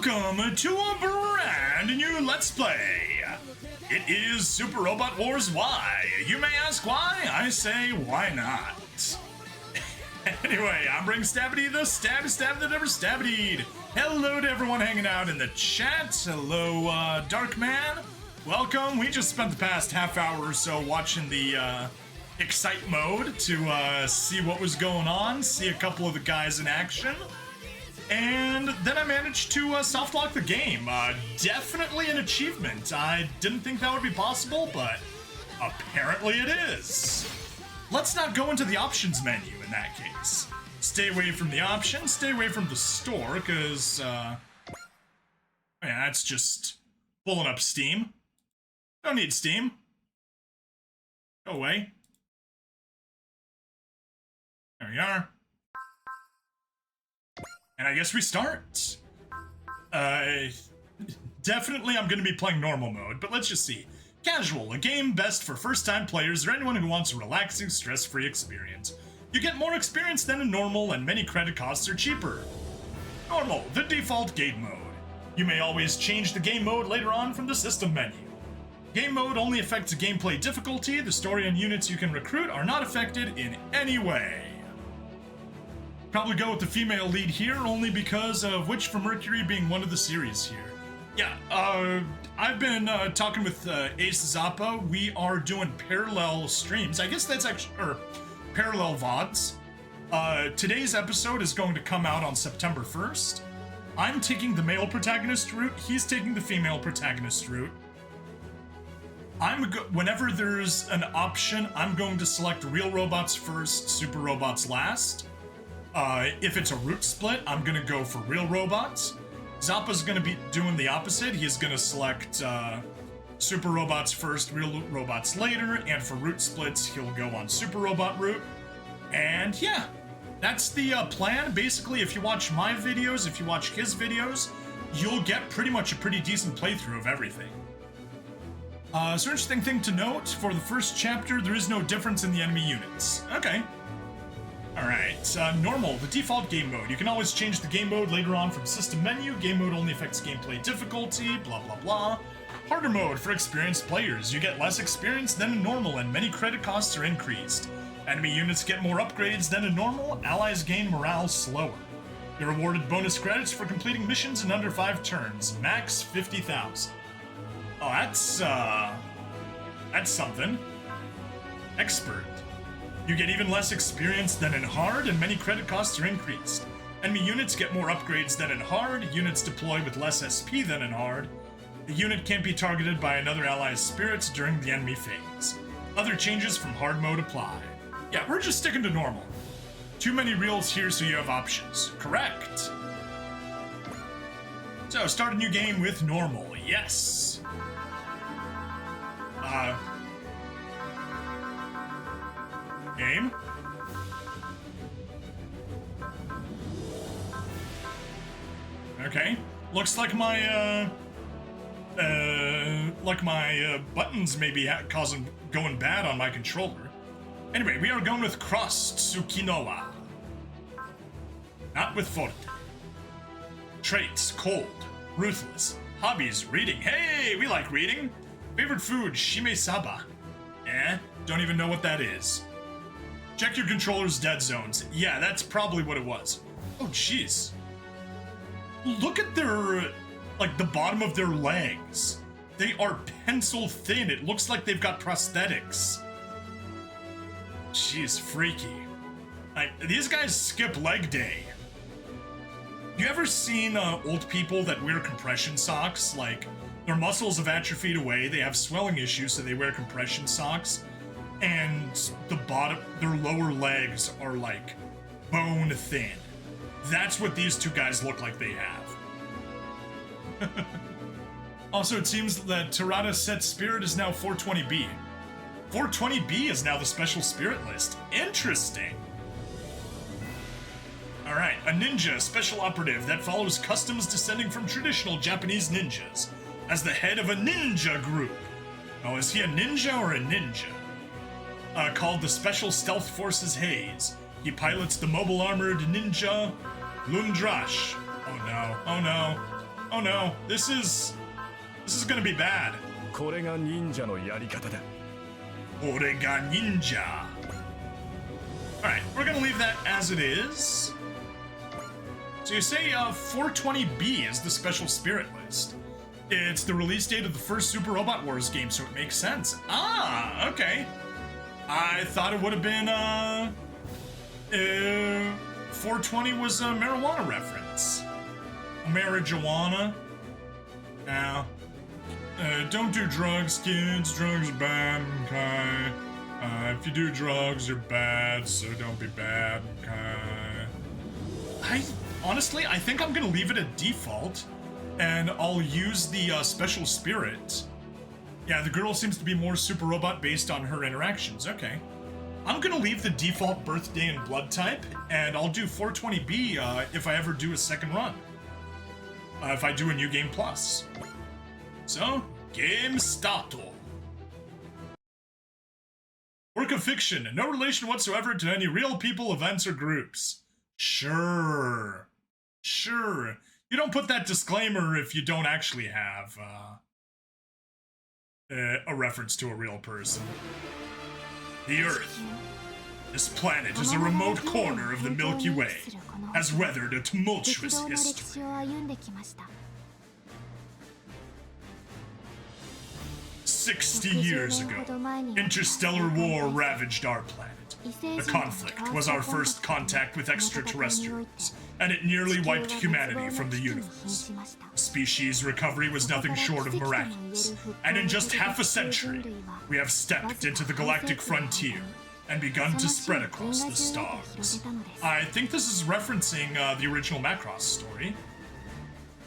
Welcome to a brand new Let's Play. It is Super Robot Wars Y. You may ask why, I say why not. Anyway, I'm Bring Stabbity, the stab that never stabbitied. Hello to everyone hanging out in the chat. Hello, Dark Man. Welcome. We just spent the past half hour or so watching the Excite mode to see what was going on, see a couple of the guys in action. And then I managed to soft-lock the game. Definitely an achievement. I didn't think that would be possible, but apparently it is. Let's not go into the options menu in that case. Stay away from the options, stay away from the store, because, yeah, that's just pulling up Steam. Don't need Steam. Go away. There we are. And I guess we start. Definitely I'm going to be playing normal mode, but let's just see. Casual, a game best for first-time players or anyone who wants a relaxing, stress-free experience. You get more experience than in normal, and many credit costs are cheaper. Normal, the default game mode. You may always change the game mode later on from the system menu. Game mode only affects gameplay difficulty. The story and units you can recruit are not affected in any way. Probably go with the female lead here, only because of Witch from Mercury being one of the series here. Yeah, I've been talking with Ace Zappa. We are doing parallel streams. I guess that's actually, or parallel VODs. Today's episode is going to come out on September 1st. I'm taking the male protagonist route. He's taking the female protagonist route. Whenever there's an option, I'm going to select real robots first, super robots last. If it's a route split, I'm gonna go for real robots. Zappa's gonna be doing the opposite. He's gonna select super robots first, real robots later, and for route splits, he'll go on super robot route. And yeah, that's the plan. Basically, if you watch my videos, if you watch his videos, you'll get pretty much a pretty decent playthrough of everything. So interesting thing to note, for the first chapter, there is no difference in the enemy units. Okay. Alright, normal, the default game mode. You can always change the game mode later on from system menu. Game mode only affects gameplay difficulty, blah blah blah. Harder mode for experienced players. You get less experience than in normal and many credit costs are increased. Enemy units get more upgrades than in normal. Allies gain morale slower. You're awarded bonus credits for completing missions in under 5 turns. Max 50,000. Oh, that's something. Expert. You get even less experience than in hard, and many credit costs are increased. Enemy units get more upgrades than in hard. Units deploy with less SP than in hard. The unit can't be targeted by another ally's spirits during the enemy phase. Other changes from hard mode apply. Yeah, we're just sticking to normal. Too many reels here, so you have options. Correct. So, start a new game with normal. Yes. Game. Okay. Looks like my buttons may be going bad on my controller. Anyway, we are going with Crossed Tsukinowa. Not with Forte. Traits, cold, ruthless. Hobbies, reading. Hey, we like reading. Favorite food, shime-saba. Don't even know what that is. Check your controller's dead zones. Yeah, that's probably what it was. Oh, jeez. Look at their, like, the bottom of their legs. They are pencil thin. It looks like they've got prosthetics. Jeez, freaky. Like, these guys skip leg day. You ever seen old people that wear compression socks? Like, their muscles have atrophied away, they have swelling issues, so they wear compression socks. And their lower legs are like bone thin. That's what these two guys look like they have. Also, it seems that Terada's set spirit is now 420B. 420B is now the special spirit list. Interesting. Alright, a ninja, special operative that follows customs descending from traditional Japanese ninjas. As the head of a ninja group. Oh, is he a ninja or a ninja? Called the Special Stealth Forces Haze. He pilots the mobile armored ninja Lunedrache. Oh no, oh no. Oh no, this is gonna be bad. これが忍者のやり方だ。 Orega Ninja. Alright, we're gonna leave that as it is. So you say 420B is the special spirit list. It's the release date of the first Super Robot Wars game, so it makes sense. Ah, okay. I thought it would have been 420 was a marijuana reference. Marijuana. Now, don't do drugs, kids. Drugs are bad, okay? If you do drugs, you're bad, so don't be bad, okay? Honestly, I think I'm gonna leave it at default, and I'll use the special spirit. Yeah, the girl seems to be more super robot based on her interactions, okay. I'm gonna leave the default birthday and blood type, and I'll do 420B if I ever do a second run. If I do a new game plus. So, game starto. Work of fiction, no relation whatsoever to any real people, events, or groups. Sure. Sure. You don't put that disclaimer if you don't actually have a reference to a real person. The Earth. This planet is a remote corner of the Milky Way, has weathered a tumultuous history. 60 years ago, interstellar war ravaged our planet. The conflict was our first contact with extraterrestrials, and it nearly wiped humanity from the universe. Species recovery was nothing short of miraculous, and in just half a century, we have stepped into the galactic frontier and begun to spread across the stars. I think this is referencing the original Macross story.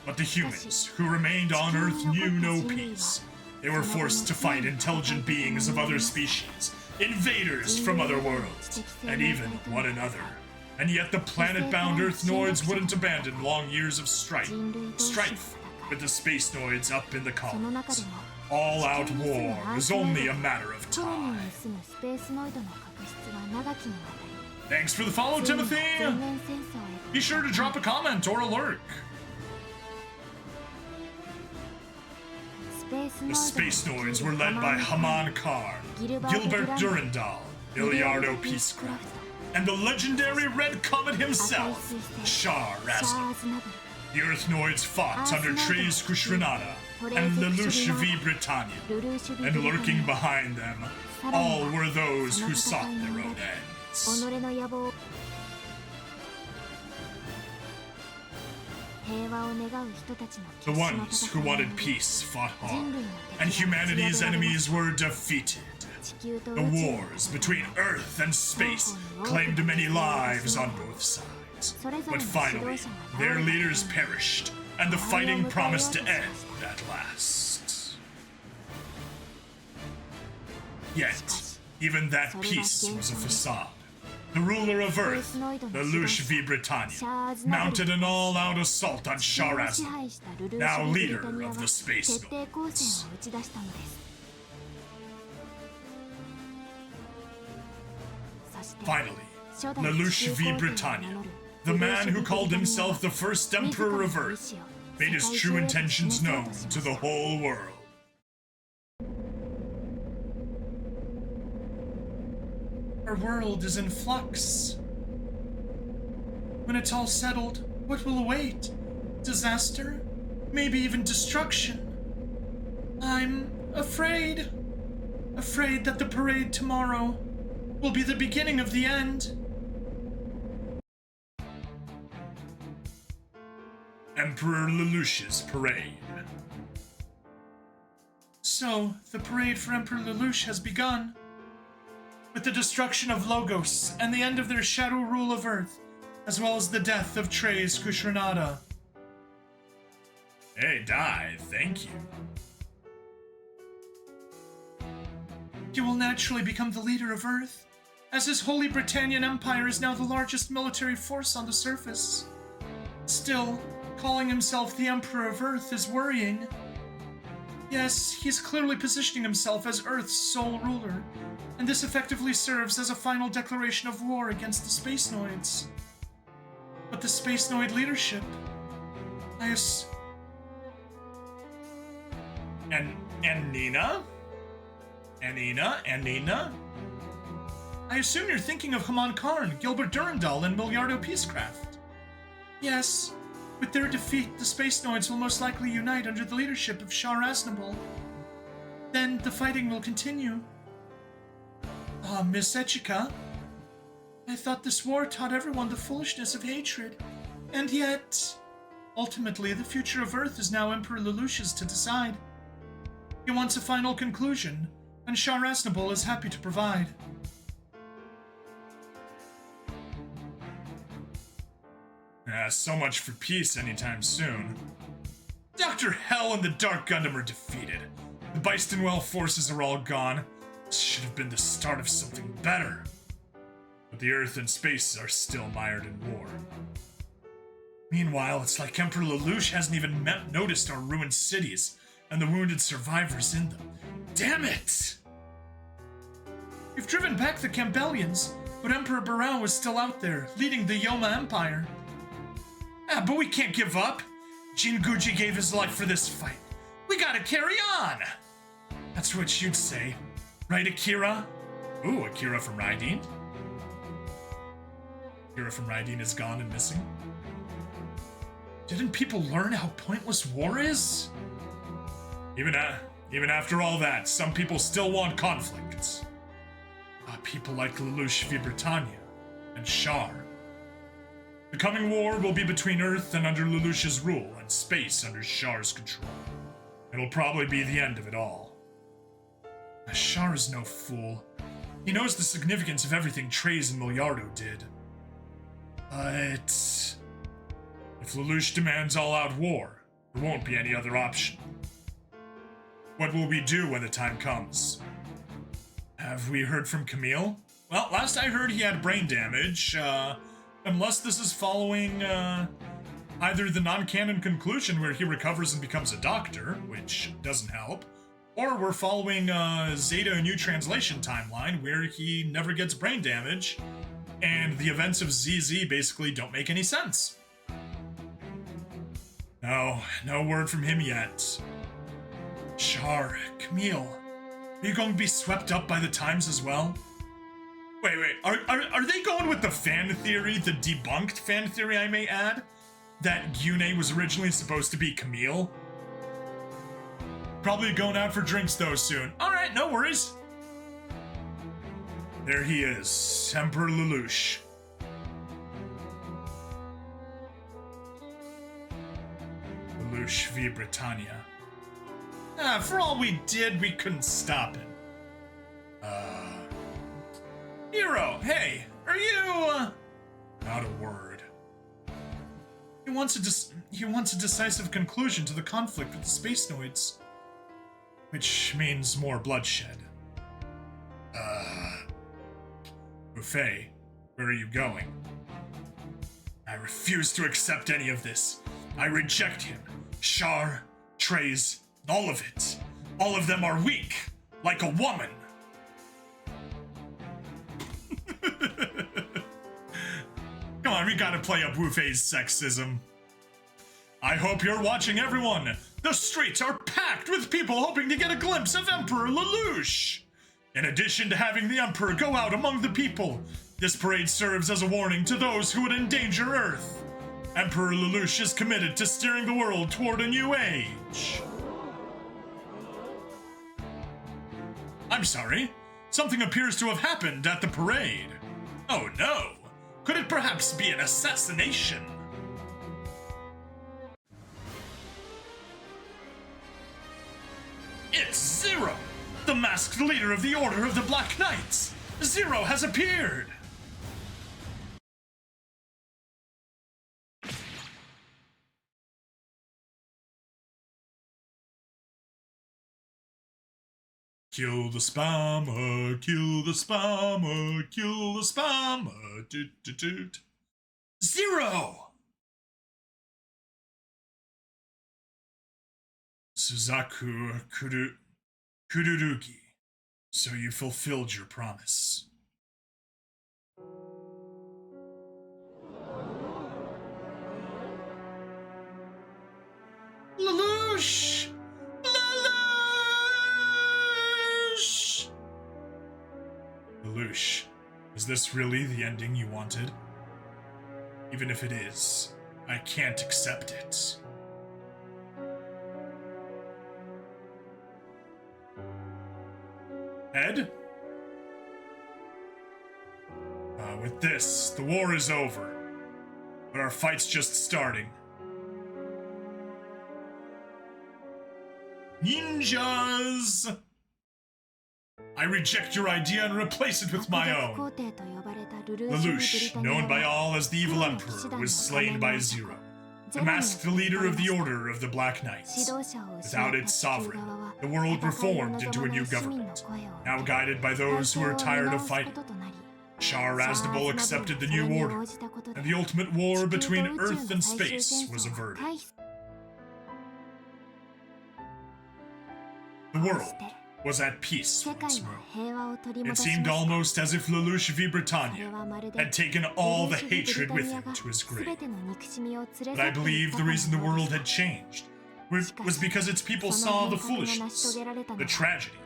But the humans who remained on Earth knew no peace. They were forced to fight intelligent beings of other species, invaders from other worlds, and even one another. And yet the planet-bound Earthnoids wouldn't abandon long years of strife with the Spacenoids up in the colonies. All-out war was only a matter of time. Thanks for the follow, Timothy! Be sure to drop a comment or a lurk. The Spacenoids were led by Haman Karn, Gilbert Durandal, Iliardo Peacecraft, and the legendary Red Comet himself, Shar Razdan. The Earthnoids fought under Treize Kushranada and Lelouch V. Britannia, and lurking behind them, all were those who sought their own ends. The ones who wanted peace fought hard, and humanity's enemies were defeated. The wars between Earth and space claimed many lives on both sides, but finally, their leaders perished, and the fighting promised to end at last. Yet, even that peace was a facade. The ruler of Earth, Lelouch V. Britannia, mounted an all-out assault on Shar Razdan, now leader of the Spacenoids. Finally, Lelouch V. Britannia, the man who called himself the first Emperor of Earth, made his true intentions known to the whole world. Our world is in flux. When it's all settled, what will await? Disaster? Maybe even destruction? I'm afraid. Afraid that the parade tomorrow will be the beginning of the end. Emperor Lelouch's parade. So, the parade for Emperor Lelouch has begun. With the destruction of Logos and the end of their shadow rule of Earth, as well as the death of Treize Kushranada. Hey, Dai, thank you. He will naturally become the leader of Earth, as his Holy Britannian Empire is now the largest military force on the surface. Still, calling himself the Emperor of Earth is worrying. Yes, he's clearly positioning himself as Earth's sole ruler, and this effectively serves as a final declaration of war against the Spacenoids. But the Spacenoid leadership... I And Nina? And Nina? I assume you're thinking of Haman Karn, Gilbert Durandal, and Miliardo Peacecraft. Yes. With their defeat, the Space Noids will most likely unite under the leadership of Shar Aznable. Then the fighting will continue. Ah, Miss Echika. I thought this war taught everyone the foolishness of hatred. And yet, ultimately, the future of Earth is now Emperor Lelouch's to decide. He wants a final conclusion, and Shar Aznable is happy to provide. So much for peace anytime soon. Dr. Hell and the Dark Gundam are defeated. The Beistenwell forces are all gone. This should have been the start of something better. But the Earth and space are still mired in war. Meanwhile, it's like Emperor Lelouch hasn't even noticed our ruined cities and the wounded survivors in them. Damn it! We've driven back the Campbellians, but Emperor Barao is still out there, leading the Yoma Empire. But we can't give up. Jinguji gave his life for this fight. We gotta carry on! That's what you'd say. Right, Akira? Ooh, Akira from Raideen? Akira from Raideen is gone and missing. Didn't people learn how pointless war is? Even after all that, some people still want conflict. People like Lelouch v. Britannia and Shar. The coming war will be between Earth and under Lelouch's rule, and space under Shar's control. It'll probably be the end of it all. Shar is no fool. He knows the significance of everything Treize and Miliardo did. But if Lelouch demands all-out war, there won't be any other option. What will we do when the time comes? Have we heard from Camille? Well, last I heard he had brain damage, unless this is following, either the non-canon conclusion where he recovers and becomes a doctor, which doesn't help, or we're following, Zeta New Translation timeline where he never gets brain damage, and the events of ZZ basically don't make any sense. No word from him yet. Shar, Camille, are you going to be swept up by the times as well? Wait, are they going with the fan theory, the debunked fan theory I may add, that Gyune was originally supposed to be Camille? Probably going out for drinks though soon. Alright, no worries. There he is, Emperor Lelouch. Lelouch v. Britannia. For all we did, we couldn't stop him. Hero, hey, are you, Not a word. He wants a decisive conclusion to the conflict with the Space Noids. Which means more bloodshed. Buffet, where are you going? I refuse to accept any of this. I reject him. Shar, Treize, all of it. All of them are weak, like a woman. Come on, we gotta play up Wu-Fei's sexism. I hope you're watching, everyone. The streets are packed with people hoping to get a glimpse of Emperor Lelouch. In addition to having the Emperor go out among the people, this parade serves as a warning to those who would endanger Earth. Emperor Lelouch is committed to steering the world toward a new age. I'm sorry. Something appears to have happened at the parade. Oh no. Could it perhaps be an assassination? It's Zero, the masked leader of the Order of the Black Knights. Zero has appeared. Kill the spammer, kill the spammer, kill the spammer, doot doot doot. Zero! Suzaku Kururugi, so you fulfilled your promise. Lelouch! Lelouch! Lelouch, is this really the ending you wanted? Even if it is, I can't accept it. Ed? With this, the war is over. But our fight's just starting. Ninjas! I reject your idea and replace it with my own. Lelouch, known by all as the Evil Emperor, was slain by Zero, the masked leader of the Order of the Black Knights. Without its sovereign, the world reformed into a new government, now guided by those who are tired of fighting. Shah Razdabul accepted the new order, and the ultimate war between Earth and space was averted. The world was at peace once more. It seemed almost as if Lelouch V. Britannia had taken all the hatred with him to his grave. But I believe the reason the world had changed was because its people saw the foolishness, the tragedy,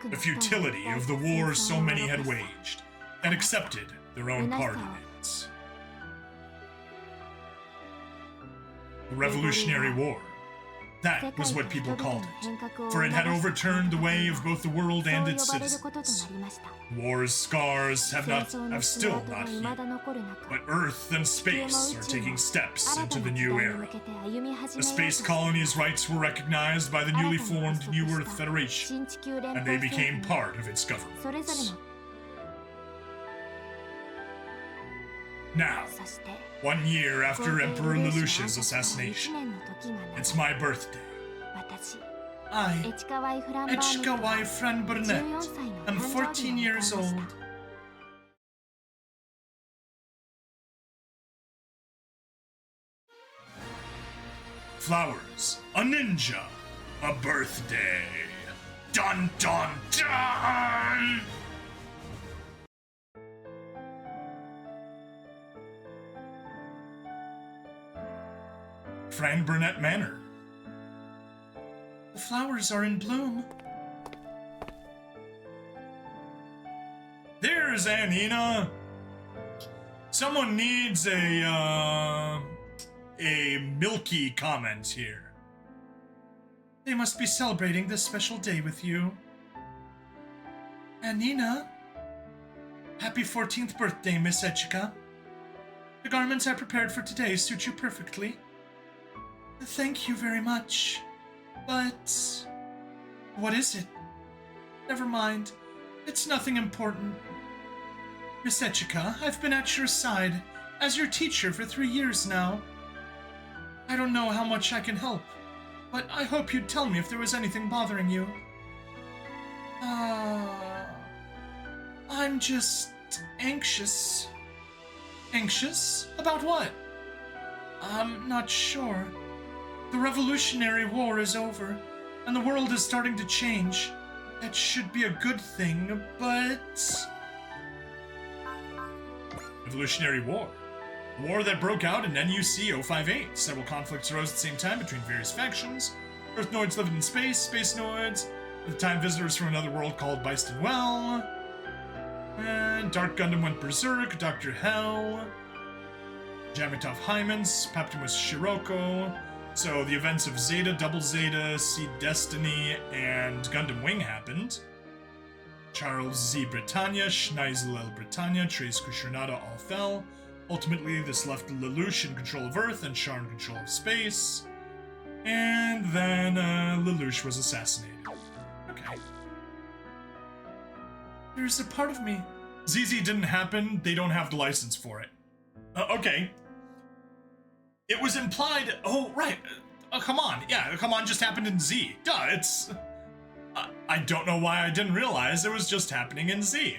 the futility of the war so many had waged, and accepted their own part in it. The Revolutionary War. That was what people called it, for it had overturned the way of both the world and its citizens. War's scars have still not healed, but Earth and space are taking steps into the new era. The space colony's rights were recognized by the newly formed New Earth Federation, and they became part of its government. Now, 1 year after Emperor Lelouch's assassination, it's my birthday. I, Echika Y Franburnett, am 14 years old. Flowers, a ninja, a birthday. Dun dun dun! Franburnett Manor. The flowers are in bloom. There's Annina. Someone needs a milky comment here. They must be celebrating this special day with you. Annina. Happy 14th birthday, Miss Echika. The garments I prepared for today suit you perfectly. Thank you very much. But what is it? Never mind. It's nothing important. Miss Echika, I've been at your side as your teacher for 3 years now. I don't know how much I can help, but I hope you'd tell me if there was anything bothering you. I'm just anxious. Anxious? About what? I'm not sure. The Revolutionary War is over, and the world is starting to change. That should be a good thing, but... Revolutionary War. A war that broke out in NUC 058. Several conflicts arose at the same time between various factions. Earthnoids lived in space, Space Noids, at the time visitors from another world called Byston Well. And Dark Gundam went berserk, Dr. Hell, Jamitov Hymens, Paptimus Shiroko. So the events of Zeta, Double Zeta, Seed Destiny, and Gundam Wing happened. Charles Z. Britannia, Schneisel L. Britannia, Trace Kushernada all fell. Ultimately, this left Lelouch in control of Earth and Char in control of space. And then Lelouch was assassinated. Okay. There's a part of me. ZZ didn't happen. They don't have the license for it. Okay. It was implied. Oh, right. Come on. Yeah, come on just happened in Z. Duh, it's... I don't know why I didn't realize it was just happening in Z.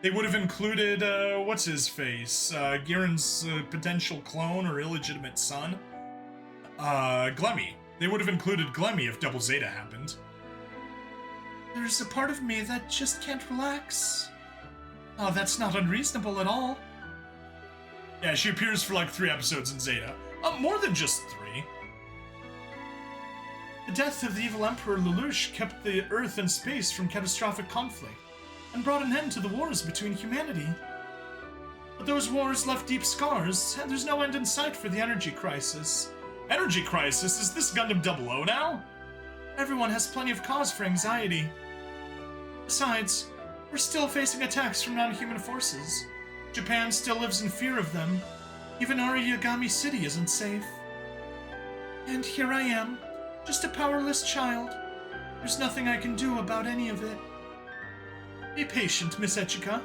They would have included, what's his face? Giren's potential clone or illegitimate son. Glemmy. They would have included Glemmy if Double Zeta happened. There's a part of me that just can't relax. Oh, that's not unreasonable at all. Yeah, she appears for like 3 episodes in Zeta. More than just 3. The death of the evil Emperor Lelouch kept the Earth and space from catastrophic conflict. and brought an end to the wars between humanity. But those wars left deep scars, and there's no end in sight for the energy crisis. Energy crisis? Is this Gundam 00 now? Everyone has plenty of cause for anxiety. Besides, we're still facing attacks from non-human forces. Japan still lives in fear of them. Even our Yagami City isn't safe. And here I am, just a powerless child. There's nothing I can do about any of it. Be patient, Miss Echika.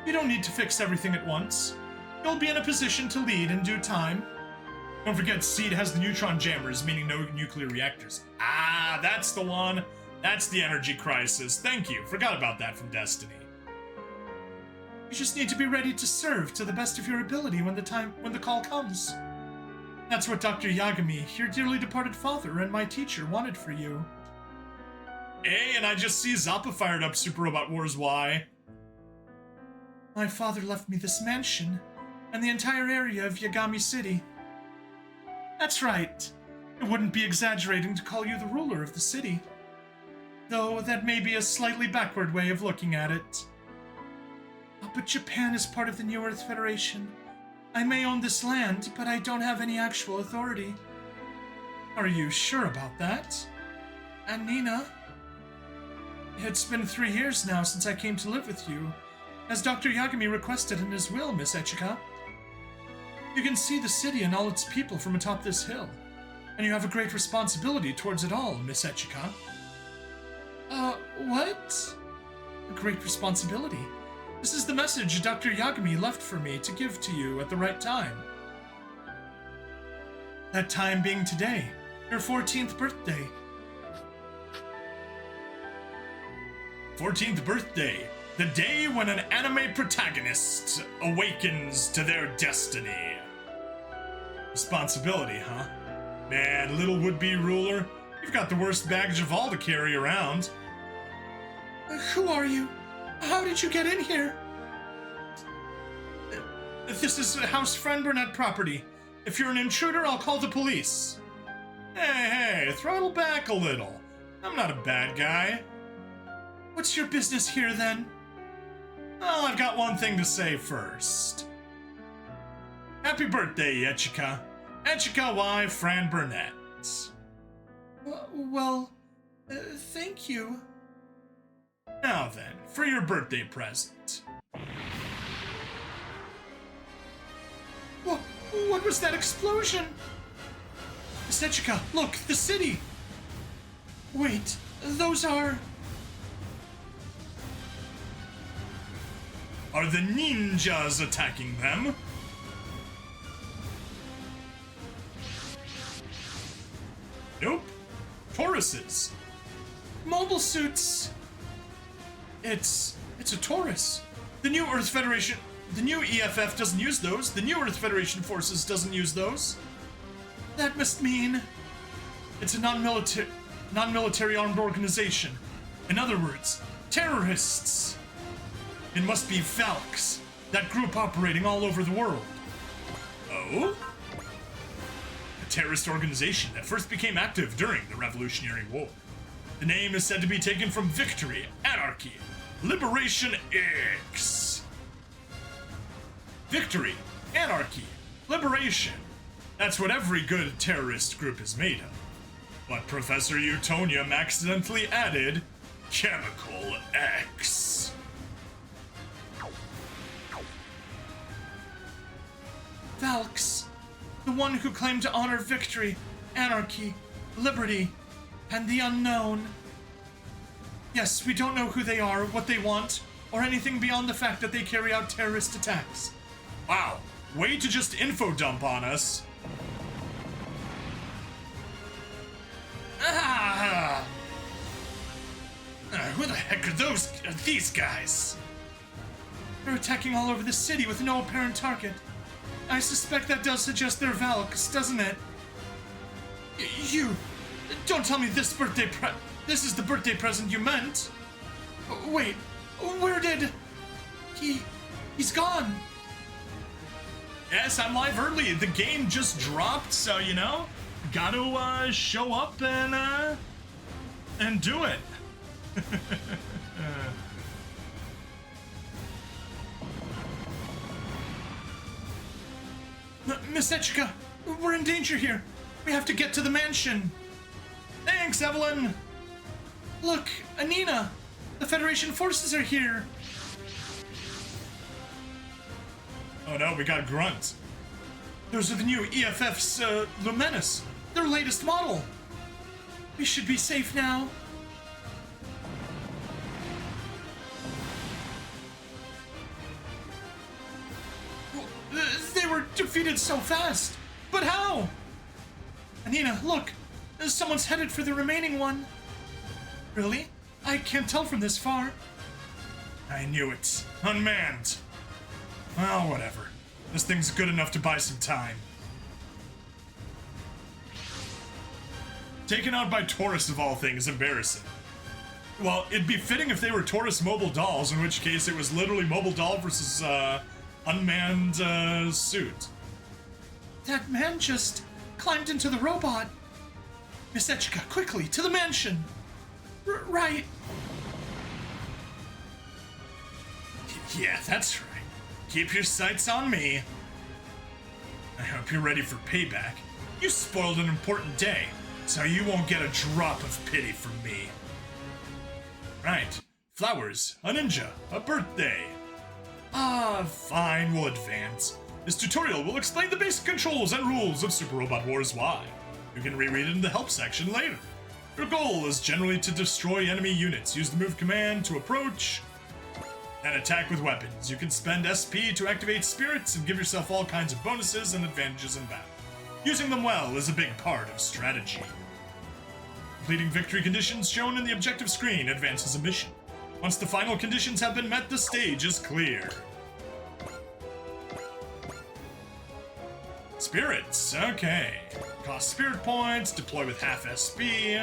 You don't need to fix everything at once. You'll be in a position to lead in due time. Don't forget, SEED has the neutron jammers, meaning no nuclear reactors. Ah, that's the one. That's the energy crisis. Thank you. Forgot about that from Destiny. You just need to be ready to serve to the best of your ability when the call comes. That's what Dr. Yagami, your dearly departed father and my teacher, wanted for you. Hey, and I just see Zappa fired up Super Robot Wars Y. My father left me this mansion and the entire area of Yagami City. That's right. It wouldn't be exaggerating to call you the ruler of the city. Though that may be a slightly backward way of looking at it. But Japan is part of the New Earth Federation. I may own this land, but I don't have any actual authority. Are you sure about that? And Nina? It's been 3 years now since I came to live with you, as Dr. Yagami requested in his will, Miss Echika. You can see the city and all its people from atop this hill, and you have a great responsibility towards it all, Miss Echika. What? A great responsibility. This is the message Dr. Yagami left for me to give to you at the right time. That time being today, your 14th birthday. 14th birthday, the day when an anime protagonist awakens to their destiny. Responsibility, huh? Man, little would-be ruler, you've got the worst baggage of all to carry around. Who are you? How did you get in here? This is House Franburnett property. If you're an intruder, I'll call the police. Hey, throttle back a little. I'm not a bad guy. What's your business here, then? Well, I've got one thing to say first. Happy birthday, Echika. Echika Y Franburnett. Well, thank you. Now then, for your birthday present. What was that explosion? Miss Echika, look, the city! Wait, those are... Are the ninjas attacking them? Nope. Tauruses. Mobile suits. It's a Taurus. The New Earth Federation, the new EFF doesn't use those. The New Earth Federation forces doesn't use those. That must mean it's a non-military armed organization. In other words, terrorists. It must be Valks, that group operating all over the world. Oh? A terrorist organization that first became active during the Revolutionary War. The name is said to be taken from Victory, Anarchy, Liberation X. Victory, Anarchy, Liberation. That's what every good terrorist group is made of. But Professor Utonium accidentally added Chemical X. Valks, the one who claimed to honor victory, anarchy, liberty, and the unknown. Yes, we don't know who they are, what they want, or anything beyond the fact that they carry out terrorist attacks. Wow, way to just info dump on us. Who the heck are these guys? They're attacking all over the city with no apparent target. I suspect that does suggest they're Valks, doesn't it? You... Don't tell me this is the birthday present you meant. Wait, where did... He's gone. Yes, I'm live early. The game just dropped, so, you know, gotta show up and do it. Miss Echika, we're in danger here. We have to get to the mansion. Thanks, Evelyn. Look, Anina. The Federation forces are here. Oh no, we got Grunt. Those are the new EFF's Lumenis, their latest model. We should be safe now. They were defeated so fast. But how? Anina, look. Someone's headed for the remaining one. Really? I can't tell from this far. I knew it. Unmanned. Well, whatever. This thing's good enough to buy some time. Taken out by Taurus of all things, embarrassing. Well, it'd be fitting if they were Taurus mobile dolls, in which case it was literally mobile doll versus unmanned suit. That man just climbed into the robot. Miss Echika, quickly, to the mansion. Right. Yeah, that's right. Keep your sights on me. I hope you're ready for payback. You spoiled an important day, so you won't get a drop of pity from me. Right. Flowers, a ninja, a birthday. Fine, we'll advance. This tutorial will explain the basic controls and rules of Super Robot Wars Y. You can reread it in the help section later. Your goal is generally to destroy enemy units. Use the move command to approach and attack with weapons. You can spend SP to activate spirits and give yourself all kinds of bonuses and advantages in battle. Using them well is a big part of strategy. Completing victory conditions shown in the objective screen advances a mission. Once the final conditions have been met, the stage is clear. Spirits, okay. Cost spirit points, deploy with half SP.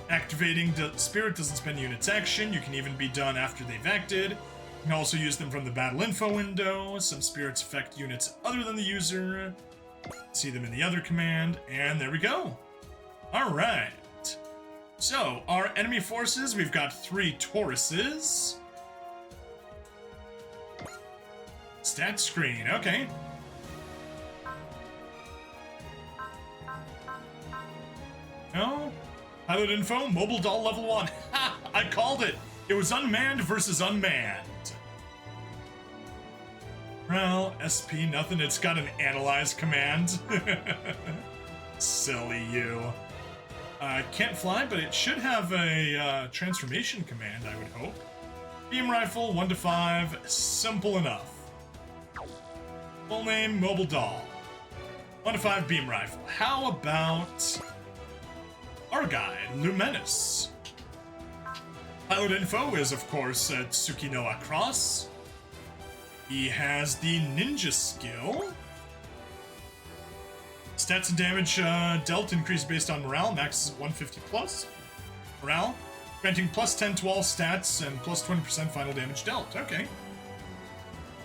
Activating the spirit doesn't spend units action. You can even be done after they've acted. You can also use them from the battle info window. Some spirits affect units other than the user. See them in the other command, and there we go. All right. So, our enemy forces, we've got 3 Tauruses. Stat screen, okay. No? Pilot info, mobile doll level 1. Ha! I called it! It was unmanned versus unmanned. Well, SP nothing, it's got an analyze command. Silly you. Can't fly, but it should have a transformation command, I would hope. Beam rifle, 1 to 5, simple enough. Full name, mobile doll. 1 to 5 beam rifle. How about our guy, Lumenis? Pilot info is, of course, Tsukinowa Cross. He has the ninja skill. Stats and damage dealt increase based on morale. Max is 150 plus. Morale. Granting plus 10 to all stats and plus 20% final damage dealt. Okay.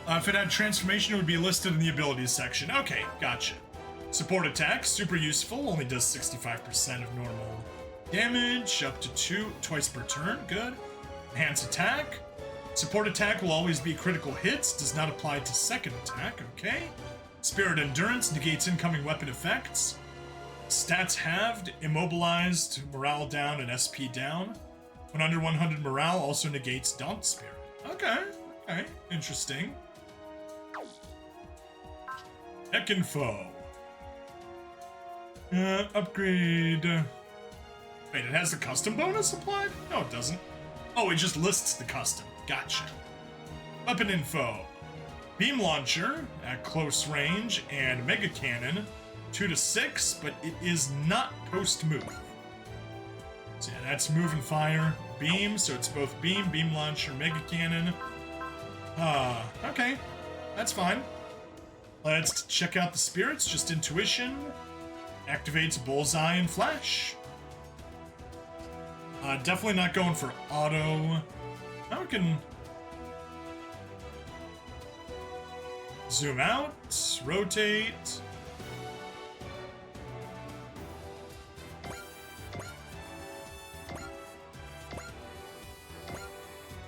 If it had transformation, it would be listed in the abilities section. Okay, gotcha. Support attack, super useful. Only does 65% of normal damage. Up to twice per turn. Good. Enhance attack. Support attack will always be critical hits. Does not apply to second attack. Okay. Spirit Endurance negates incoming weapon effects. Stats halved, immobilized, morale down, and SP down. When under 100 morale, also negates Daunt Spirit. Okay, interesting. Tech info. Upgrade. Wait, it has a custom bonus applied? No, it doesn't. Oh, it just lists the custom. Gotcha. Weapon info. Beam launcher at close range and mega cannon 2 to 6, but it is not post move. So yeah, that's move and fire. Beam, so it's both beam launcher, mega cannon. Okay, that's fine. Let's check out the spirits. Just intuition. Activates bullseye and flash. Definitely not going for auto. Now we can zoom out, rotate.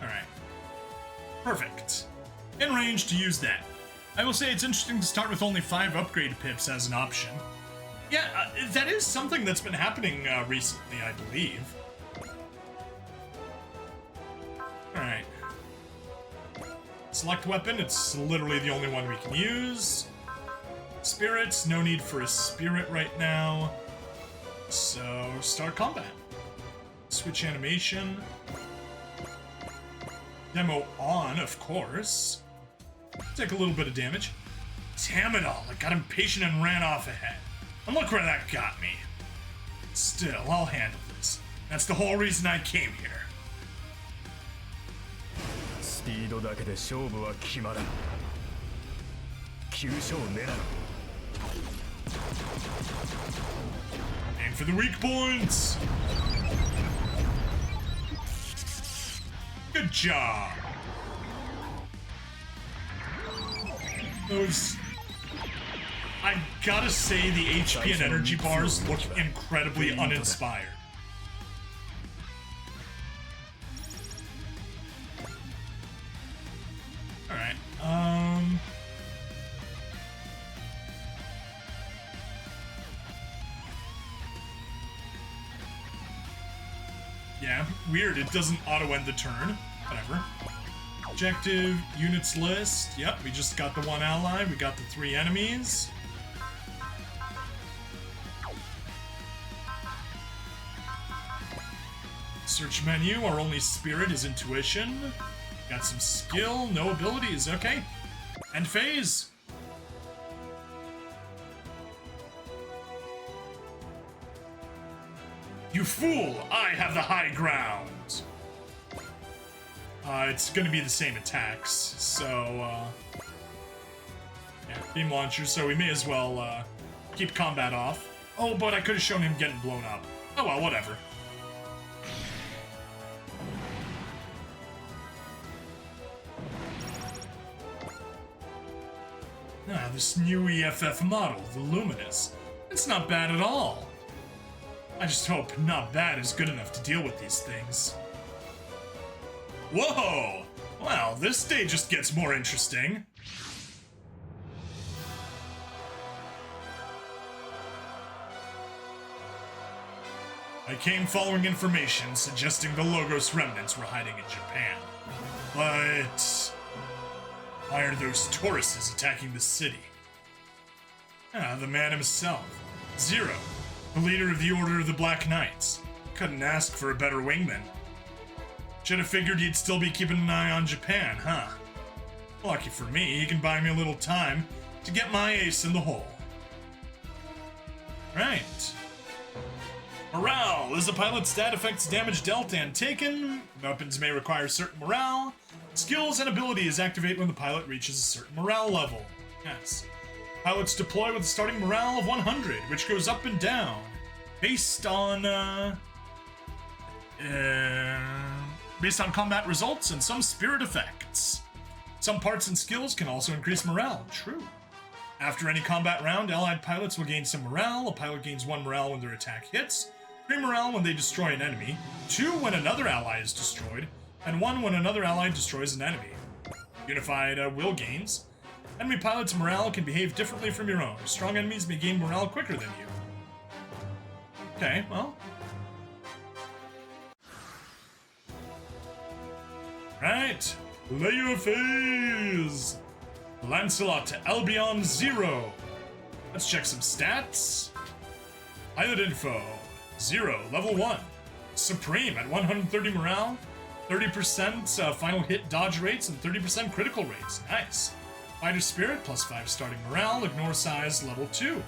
Alright. Perfect. In range to use that. I will say it's interesting to start with only 5 upgrade pips as an option. Yeah, that is something that's been happening recently, I believe. Alright. Select weapon, it's literally the only one we can use. Spirits, no need for a spirit right now. So, start combat. Switch animation. Demo on, of course. Take a little bit of damage. Damn it all, I got impatient and ran off ahead. And look where that got me. Still, I'll handle this. That's the whole reason I came here. スピードだけで勝負は決まらん。急所を狙う。Aim for the weak points. Good job. Those... I gotta say the HP and energy bars look incredibly uninspired. Alright, yeah, weird, it doesn't auto-end the turn. Whatever. Objective, units list. Yep, we just got the 1 ally, we got the 3 enemies. Search menu, our only spirit is intuition. Got some skill, no abilities, okay. End phase. You fool, I have the high ground. It's gonna be the same attacks, so, yeah, beam launcher, so we may as well, keep combat off. Oh, but I could have shown him getting blown up. Oh well, whatever. Ah, this new EFF model, the Luminous. It's not bad at all. I just hope not bad is good enough to deal with these things. Whoa! Well, this day just gets more interesting. I came following information suggesting the Logos remnants were hiding in Japan. But... why are those Tauruses attacking the city? Ah, the man himself. Zero, the leader of the Order of the Black Knights. Couldn't ask for a better wingman. Should have figured he'd still be keeping an eye on Japan, huh? Lucky for me, he can buy me a little time to get my ace in the hole. Right. Morale. As the pilot's stat affects damage dealt and taken, weapons may require certain morale. Skills and abilities activate when the pilot reaches a certain morale level. Yes. Pilots deploy with a starting morale of 100, which goes up and down, based on combat results and some spirit effects. Some parts and skills can also increase morale. True. After any combat round, allied pilots will gain some morale. A pilot gains 1 morale when their attack hits, 3 morale when they destroy an enemy, 2 when another ally is destroyed, and 1 when another ally destroys an enemy. Unified will gains. Enemy pilots' morale can behave differently from your own. Strong enemies may gain morale quicker than you. Okay, well. Right, layer phase! Lancelot to Albion 0. Let's check some stats. Pilot info, 0, level 1. Supreme at 130 morale, 30% final hit dodge rates, and 30% critical rates. Nice. Fighter Spirit, plus 5 starting morale, ignore size, level 2.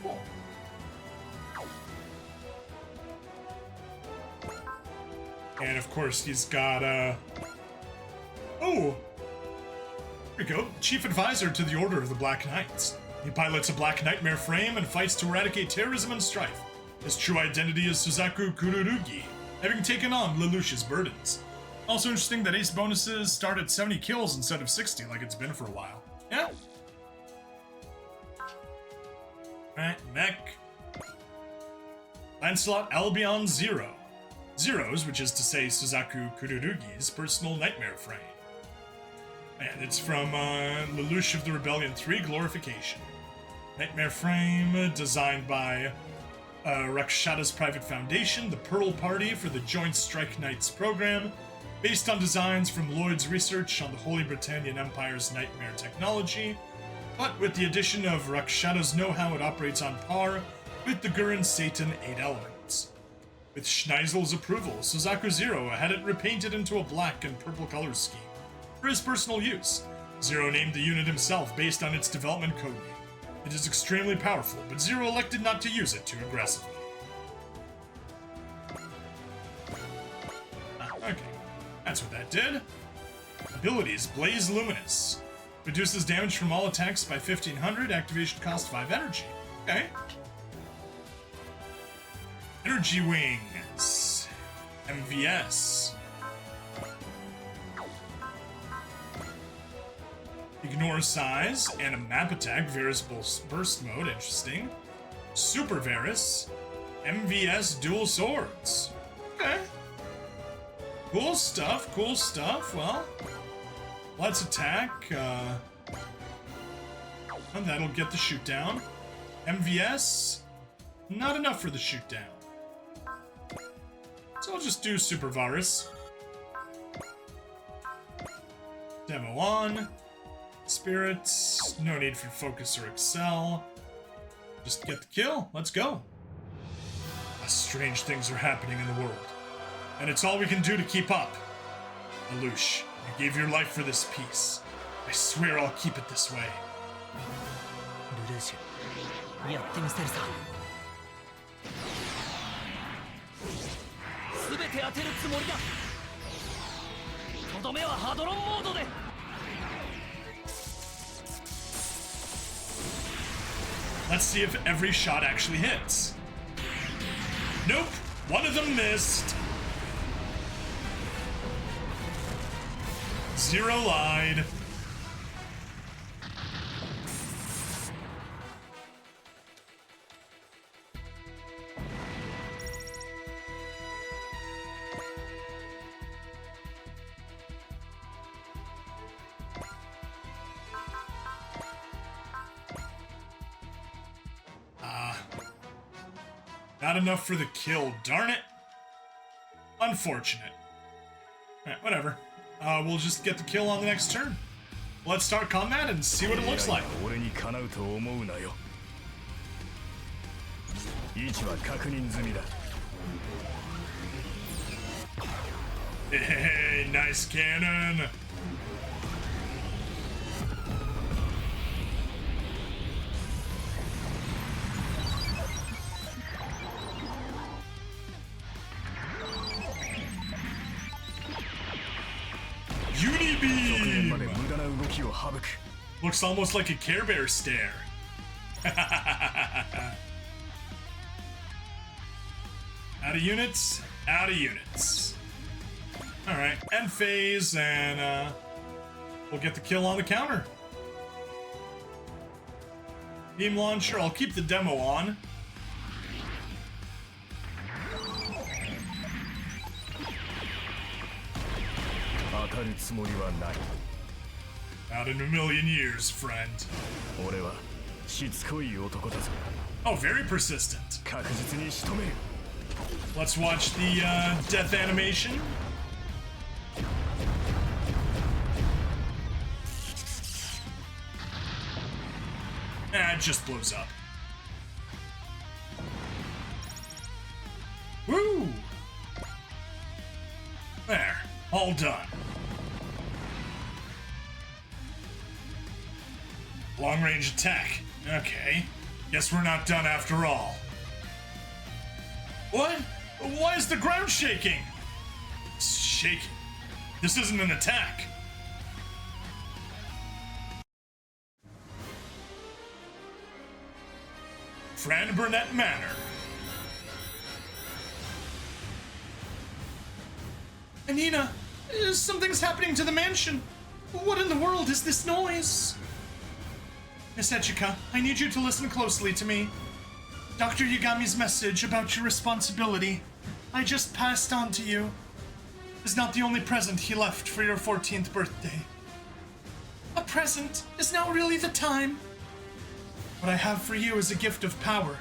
Cool. And of course, he's got, oh! Here we go. Chief Advisor to the Order of the Black Knights. He pilots a Black Nightmare frame and fights to eradicate terrorism and strife. His true identity is Suzaku Kururugi, having taken on Lelouch's burdens. Also interesting that ace bonuses start at 70 kills instead of 60 like it's been for a while. Yeah. Alright, mech. Lancelot Albion 0. Zeros, which is to say Suzaku Kururugi's personal nightmare frame. And it's from Lelouch of the Rebellion 3, Glorification. Nightmare Frame, designed by Rakshata's Private Foundation, the Pearl Party for the Joint Strike Knights program, based on designs from Lloyd's research on the Holy Britannian Empire's Nightmare technology, but with the addition of Rakshata's know-how, it operates on par with the Gurren Satan 8 elements. With Schneisel's approval, Suzaku Zero had it repainted into a black and purple color scheme for his personal use. Zero named the unit himself based on its development code name. It is extremely powerful, but Zero elected not to use it too aggressively. Okay, that's what that did. Abilities: Blaze Luminous. Reduces damage from all attacks by 1500, activation cost 5 energy. Okay. Energy Wings. MVS. Ignore size and a map attack, Varus burst mode, interesting. Super Varus, MVS dual swords. Okay. Cool stuff, cool stuff. Well, let's attack. And that'll get the shoot down. MVS, not enough for the shoot down. So I'll just do Super Varus. Demo on. Spirits, no need for focus or excel. Just get the kill, let's go. Strange things are happening in the world, and it's all we can do to keep up. Lelouch, you gave your life for this peace. I swear I'll keep it this way. Lunedrache, やってみせるさ。全て当てるつもりだ。とどめはハドロンモードで。Let's see if every shot actually hits. Nope, one of them missed. Zero lied. Not enough for the kill, darn it. Unfortunate. Alright, whatever. We'll just get the kill on the next turn. Let's start combat and see what it looks like. Hey, nice cannon. Unibeam! Looks almost like a Care Bear stare. Out of units? Out of units. Alright, end phase, and we'll get the kill on the counter. Beam launcher, I'll keep the demo on. Not in a million years, friend. Oh, very persistent. Let's watch the death animation. It just blows up. Woo! There, all done. Long range attack. Okay. Guess we're not done after all. What? Why is the ground shaking? It's shaking. This isn't an attack. Franburnett Manor. Anina, something's happening to the mansion. What in the world is this noise? Miss Echika, I need you to listen closely to me. Dr. Yagami's message about your responsibility, I just passed on to you, is not the only present he left for your 14th birthday. A present is now really the time. What I have for you is a gift of power.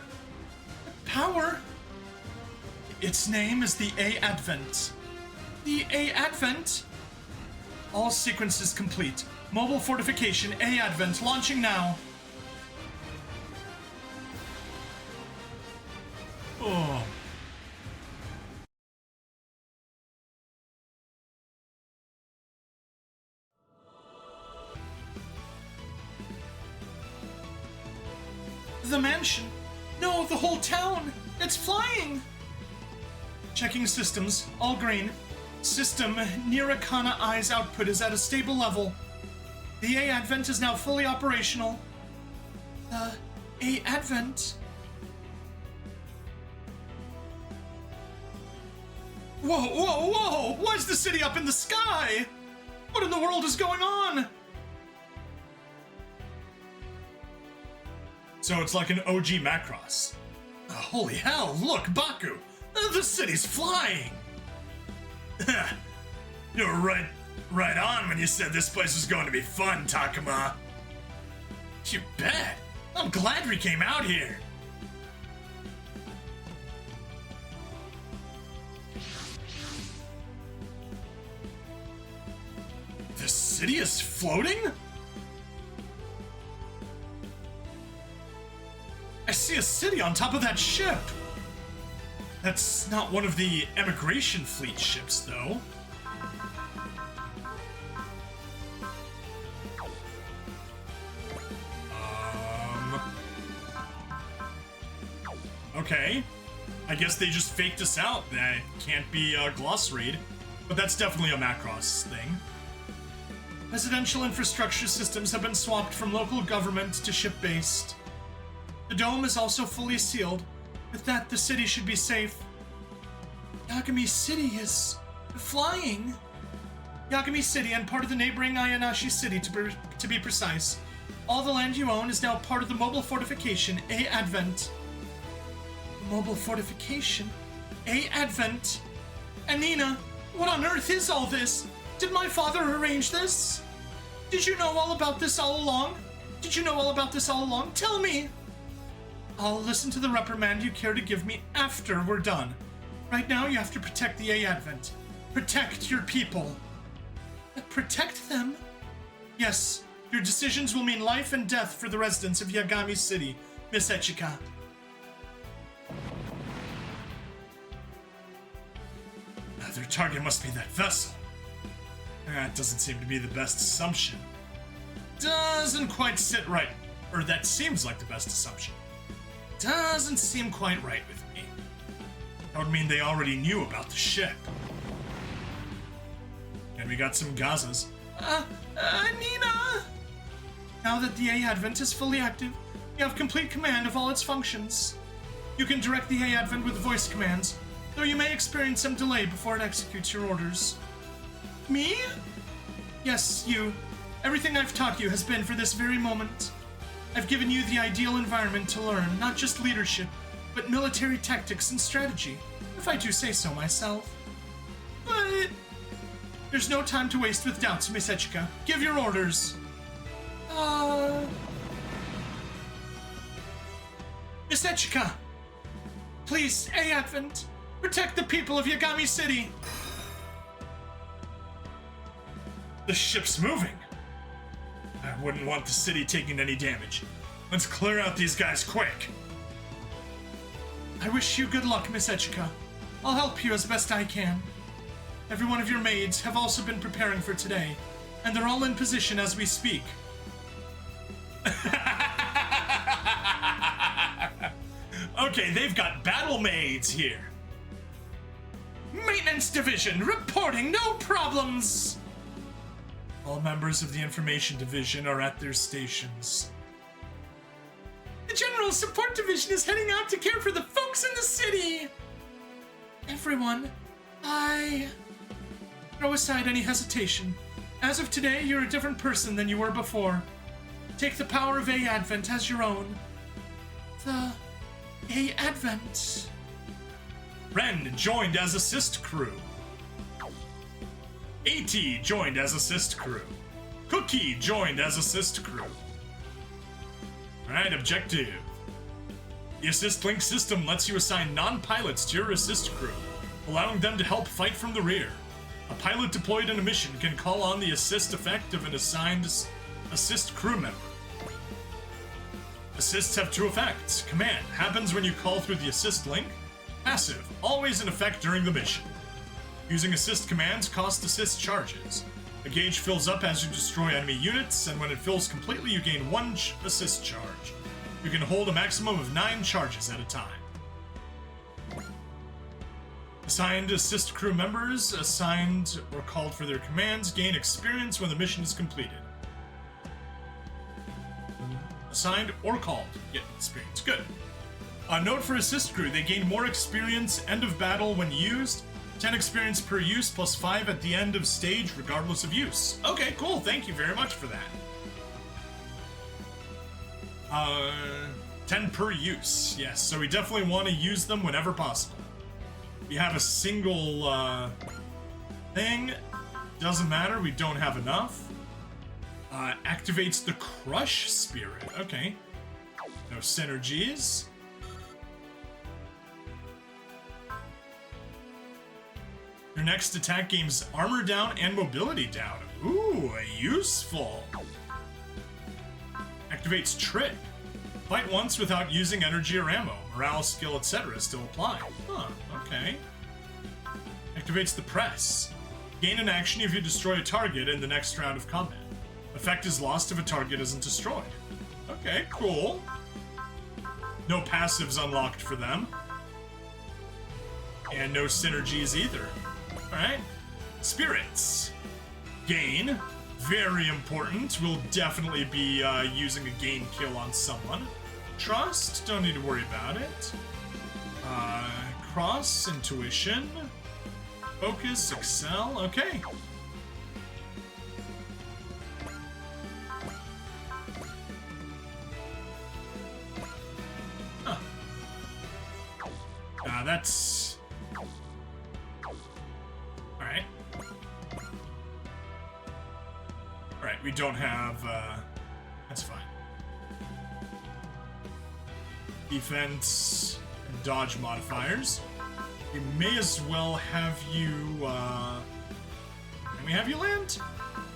Power? Its name is the A Advent. The A Advent? All sequences complete. Mobile fortification A Advent launching now. Oh. The mansion. No, the whole town. It's flying. Checking systems. All green. System Nirikana Eye's output is at a stable level. The A Advent is now fully operational. The A Advent? Whoa, whoa, whoa! Why is the city up in the sky? What in the world is going on? So it's like an OG Macross. Holy hell, look, Baku! The city's flying! You were right on when you said this place was going to be fun, Takuma. You bet! I'm glad we came out here! The city is floating? I see a city on top of that ship! That's not one of the emigration fleet ships, though. Okay. I guess they just faked us out. That can't be a gloss read. But that's definitely a Macross thing. Residential infrastructure systems have been swapped from local government to ship-based. The dome is also fully sealed. With that, the city should be safe. Yagami City is flying. Yagami City and part of the neighboring Ayanashi City, to be precise. All the land you own is now part of the mobile fortification A Advent. Mobile fortification? A Advent? Anina, what on earth is all this? Did my father arrange this? Did you know all about this all along? Did you know all about this all along? Tell me! I'll listen to the reprimand you care to give me after we're done. Right now, you have to protect the A Advent. Protect your people. Protect them? Yes, your decisions will mean life and death for the residents of Yagami City, Miss Echika. Their target must be that vessel. That doesn't seem to be the best assumption. Doesn't quite sit right. Or that seems like the best assumption. Doesn't seem quite right with me. That would mean they already knew about the ship. And we got some Gazas. Nina! Now that the A Advent is fully active, you have complete command of all its functions. You can direct the A Advent with voice commands, though you may experience some delay before it executes your orders. Me? Yes, you. Everything I've taught you has been for this very moment. I've given you the ideal environment to learn, not just leadership, but military tactics and strategy, if I do say so myself. But there's no time to waste with doubts, Miss Echika. Give your orders. Miss Echika! Please, A Advent, protect the people of Yagami City! The ship's moving. I wouldn't want the city taking any damage. Let's clear out these guys quick. I wish you good luck, Miss Echika. I'll help you as best I can. Every one of your maids have also been preparing for today, and they're all in position as we speak. Okay, they've got battle maids here. Maintenance Division reporting no problems. All members of the Information Division are at their stations. The General Support Division is heading out to care for the folks in the city. Everyone, throw aside any hesitation. As of today, you're a different person than you were before. Take the power of A Advent as your own. The A Advent. Ren joined as assist crew. AT joined as assist crew. Cookie joined as assist crew. Alright, objective. The assist link system lets you assign non-pilots to your assist crew, allowing them to help fight from the rear. A pilot deployed in a mission can call on the assist effect of an assigned assist crew member. Assists have two effects. Command happens when you call through the assist link. Passive, always in effect during the mission. Using assist commands costs assist charges. The gauge fills up as you destroy enemy units, and when it fills completely, you gain one assist charge. You can hold a maximum of 9 charges at a time. Assigned assist crew members, assigned or called for their commands, gain experience when the mission is completed. Assigned or called, get experience. Good. A note for assist crew, they gain more experience end of battle when used. 10 experience per use plus 5 at the end of stage regardless of use. Okay, cool. Thank you very much for that. 10 per use. Yes, so we definitely want to use them whenever possible. We have a single thing. Doesn't matter, we don't have enough. Activates the Crush Spirit. Okay. No synergies. Your next attack gains armor down and mobility down. Ooh, useful. Activates Trick. Fight once without using energy or ammo. Morale, skill, etc. still apply. Huh, okay. Activates the Press. Gain an action if you destroy a target in the next round of combat. Effect is lost if a target isn't destroyed. Okay, cool. No passives unlocked for them. And no synergies either. Alright. Spirits. Gain. Very important. We'll definitely be using a gain kill on someone. Trust. Don't need to worry about it. Cross. Intuition. Focus. Excel. Okay. Huh. That's... Alright. Alright, we don't have, that's fine. Defense and dodge modifiers. We may as well have you, can we have you land?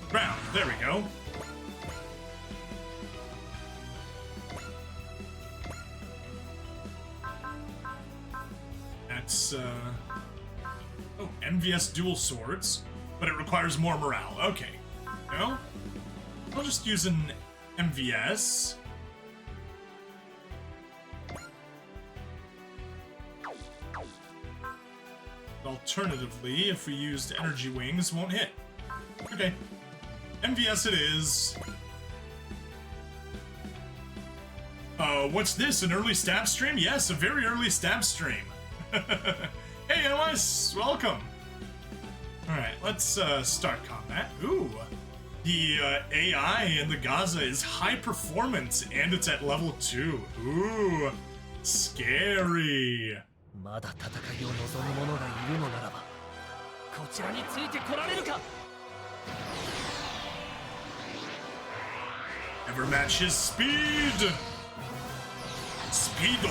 Ground, there we go. That's, oh, MVS dual swords, but it requires more morale. Okay. No? I'll just use an MVS. Alternatively, if we used energy wings, won't hit. Okay. MVS it is. What's this? An early stab stream? Yes, a very early stab stream. Hey, NOS! Welcome! Alright, let's start combat. Ooh! The AI in the Gaza is high performance, and it's at level 2. Ooh! Scary! まだ戦いを望む者がいるのならばこちらについてこられるか Never match his speed! Speedo!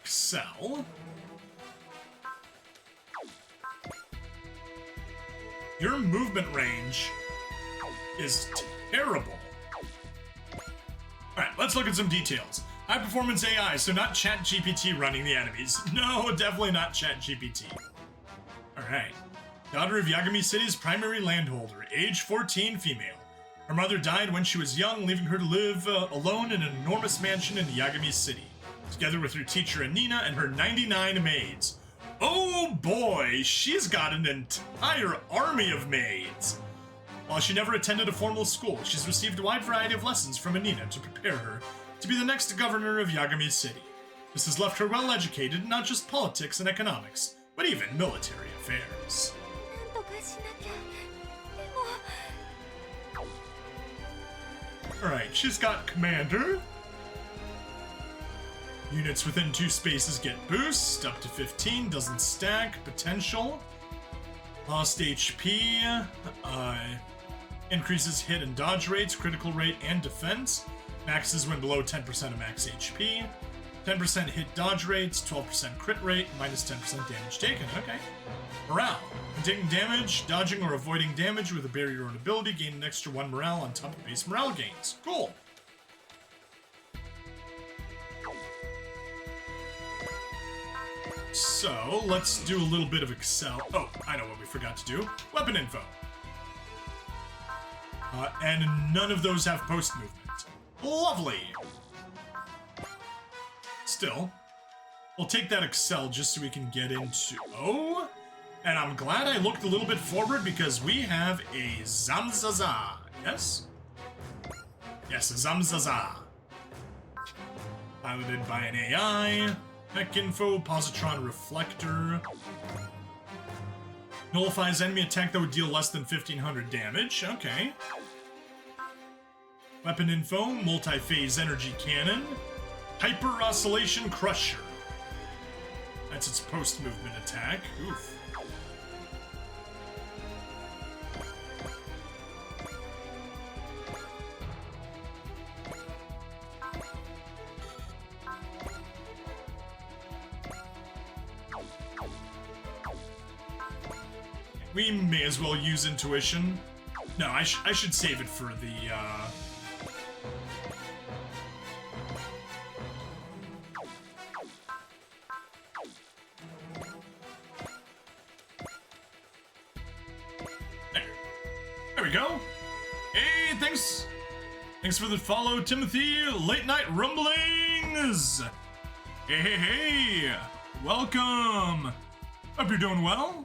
Excel. Your movement range is terrible. Alright, let's look at some details. High performance AI, so not ChatGPT running the enemies. No, definitely not ChatGPT. Alright. Daughter of Yagami City's primary landholder, age 14, female. Her mother died when she was young, leaving her to live alone in an enormous mansion in Yagami City, together with her teacher Anina and her 99 maids. Oh boy, she's got an entire army of maids. While she never attended a formal school, she's received a wide variety of lessons from Anina to prepare her to be the next governor of Yagami City. This has left her well educated in not just politics and economics, but even military affairs. Alright, she's got commander. Units within 2 spaces get boost, up to 15, doesn't stack, potential. Lost HP, increases hit and dodge rates, critical rate, and defense. Maxes when below 10% of max HP. 10% hit dodge rates, 12% crit rate, minus 10% damage taken. Okay. Morale. When taking damage, dodging or avoiding damage with a barrier or an ability, gain an extra 1 morale on top of base morale gains. Cool. So, let's do a little bit of Excel. Oh, I know what we forgot to do. Weapon info. And none of those have post movement. Lovely! Still, we'll take that Excel just so we can get into... Oh! And I'm glad I looked a little bit forward because we have a Zamzaza. Yes? Yes, a Zamzaza. Piloted by an AI. Mech info, positron reflector. Nullifies enemy attack that would deal less than 1500 damage. Okay. Weapon info, multi-phase energy cannon. Hyper oscillation crusher. That's its post-movement attack. Oof. We may as well use intuition. No, I should save it for the, There we go. Hey, thanks for the follow, Timothy. Late Night Rumblings. Hey. Welcome. Hope you're doing well.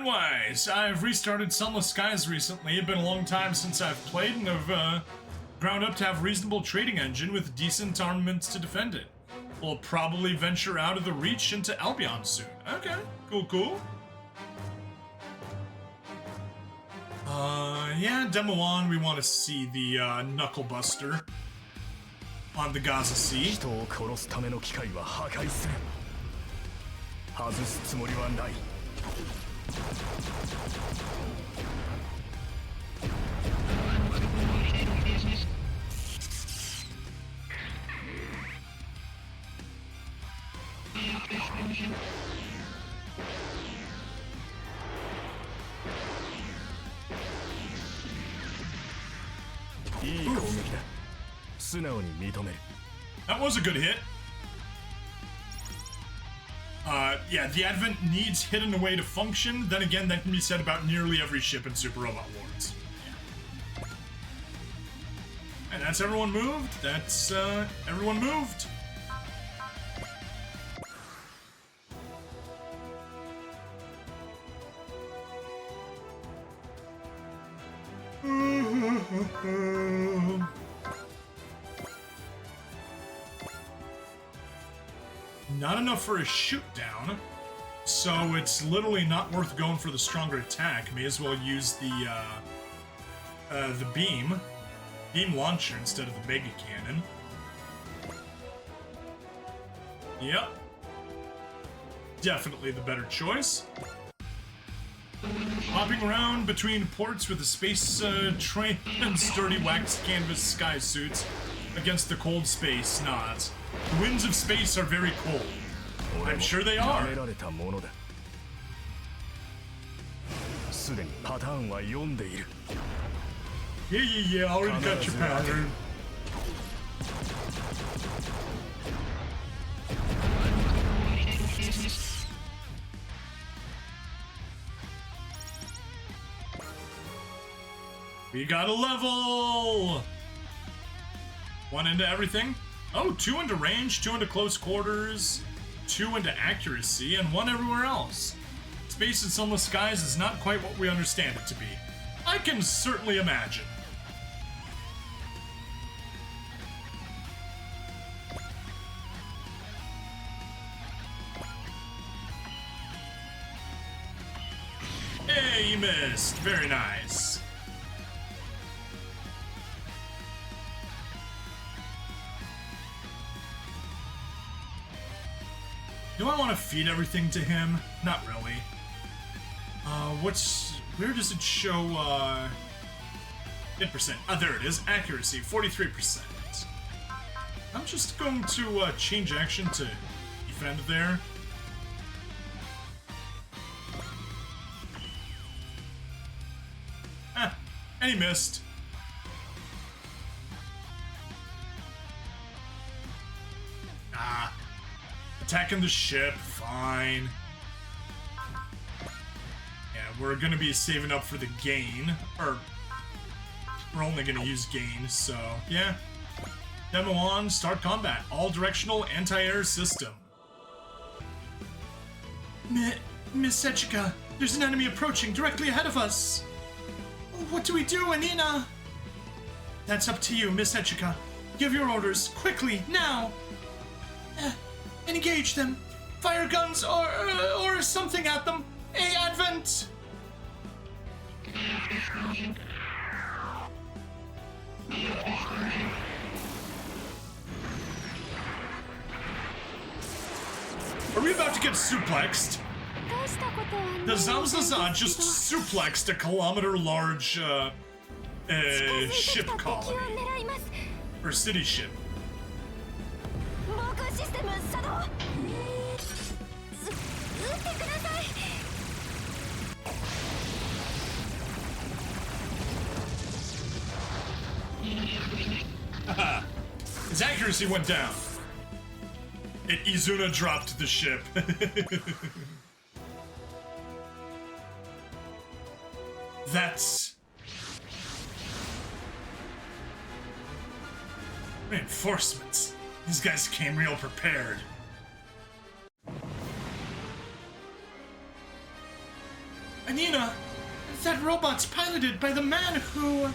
Wise, I've restarted Sunless Skies recently. It's been a long time since I've played, and I've ground up to have a reasonable trading engine with decent armaments to defend it. We'll probably venture out of the Reach into Albion soon. Okay, cool. Yeah, demo on. We want to see the Knuckle Buster on the Gaza Sea. That was a good hit. Yeah, the Advent needs hidden away to function. Then again, that can be said about nearly every ship in Super Robot Wars. Yeah. And that's everyone moved. That's, everyone moved. Not enough for a shoot down, so it's literally not worth going for the stronger attack. May as well use the beam launcher instead of the mega cannon. Yep, definitely the better choice. Hopping around between ports with a space train and sturdy wax canvas sky suits against the cold space nods. The winds of space are very cold. I'm sure they are. Yeah, I already got your pattern. We got a level! 1 into everything. Oh, 2 into range, 2 into close quarters, 2 into accuracy and 1 everywhere else. Space in sunless skies is not quite what we understand it to be. I can certainly imagine. Hey, you missed. Very nice. Do I want to feed everything to him? Not really. Where does it show, hit percent? Ah, there it is. Accuracy, 43%. I'm just going to, change action to defend there. Ah, and he missed. Ah. Attacking the ship, fine. Yeah, we're gonna be saving up for the gain. Or, we're only gonna use gain, so, yeah. Demo on, start combat. All directional anti-air system. Miss Echika, there's an enemy approaching directly ahead of us. What do we do, Anina? That's up to you, Miss Echika. Give your orders, quickly, now! Engage them! Fire guns or something at them! Advent! Are we about to get suplexed? The Zamzaza just suplexed a kilometer-large, ship colony. Or city ship. His accuracy went down. Izuna dropped the ship. That's... reinforcements. These guys came real prepared. Anina, that robot's piloted by the man who...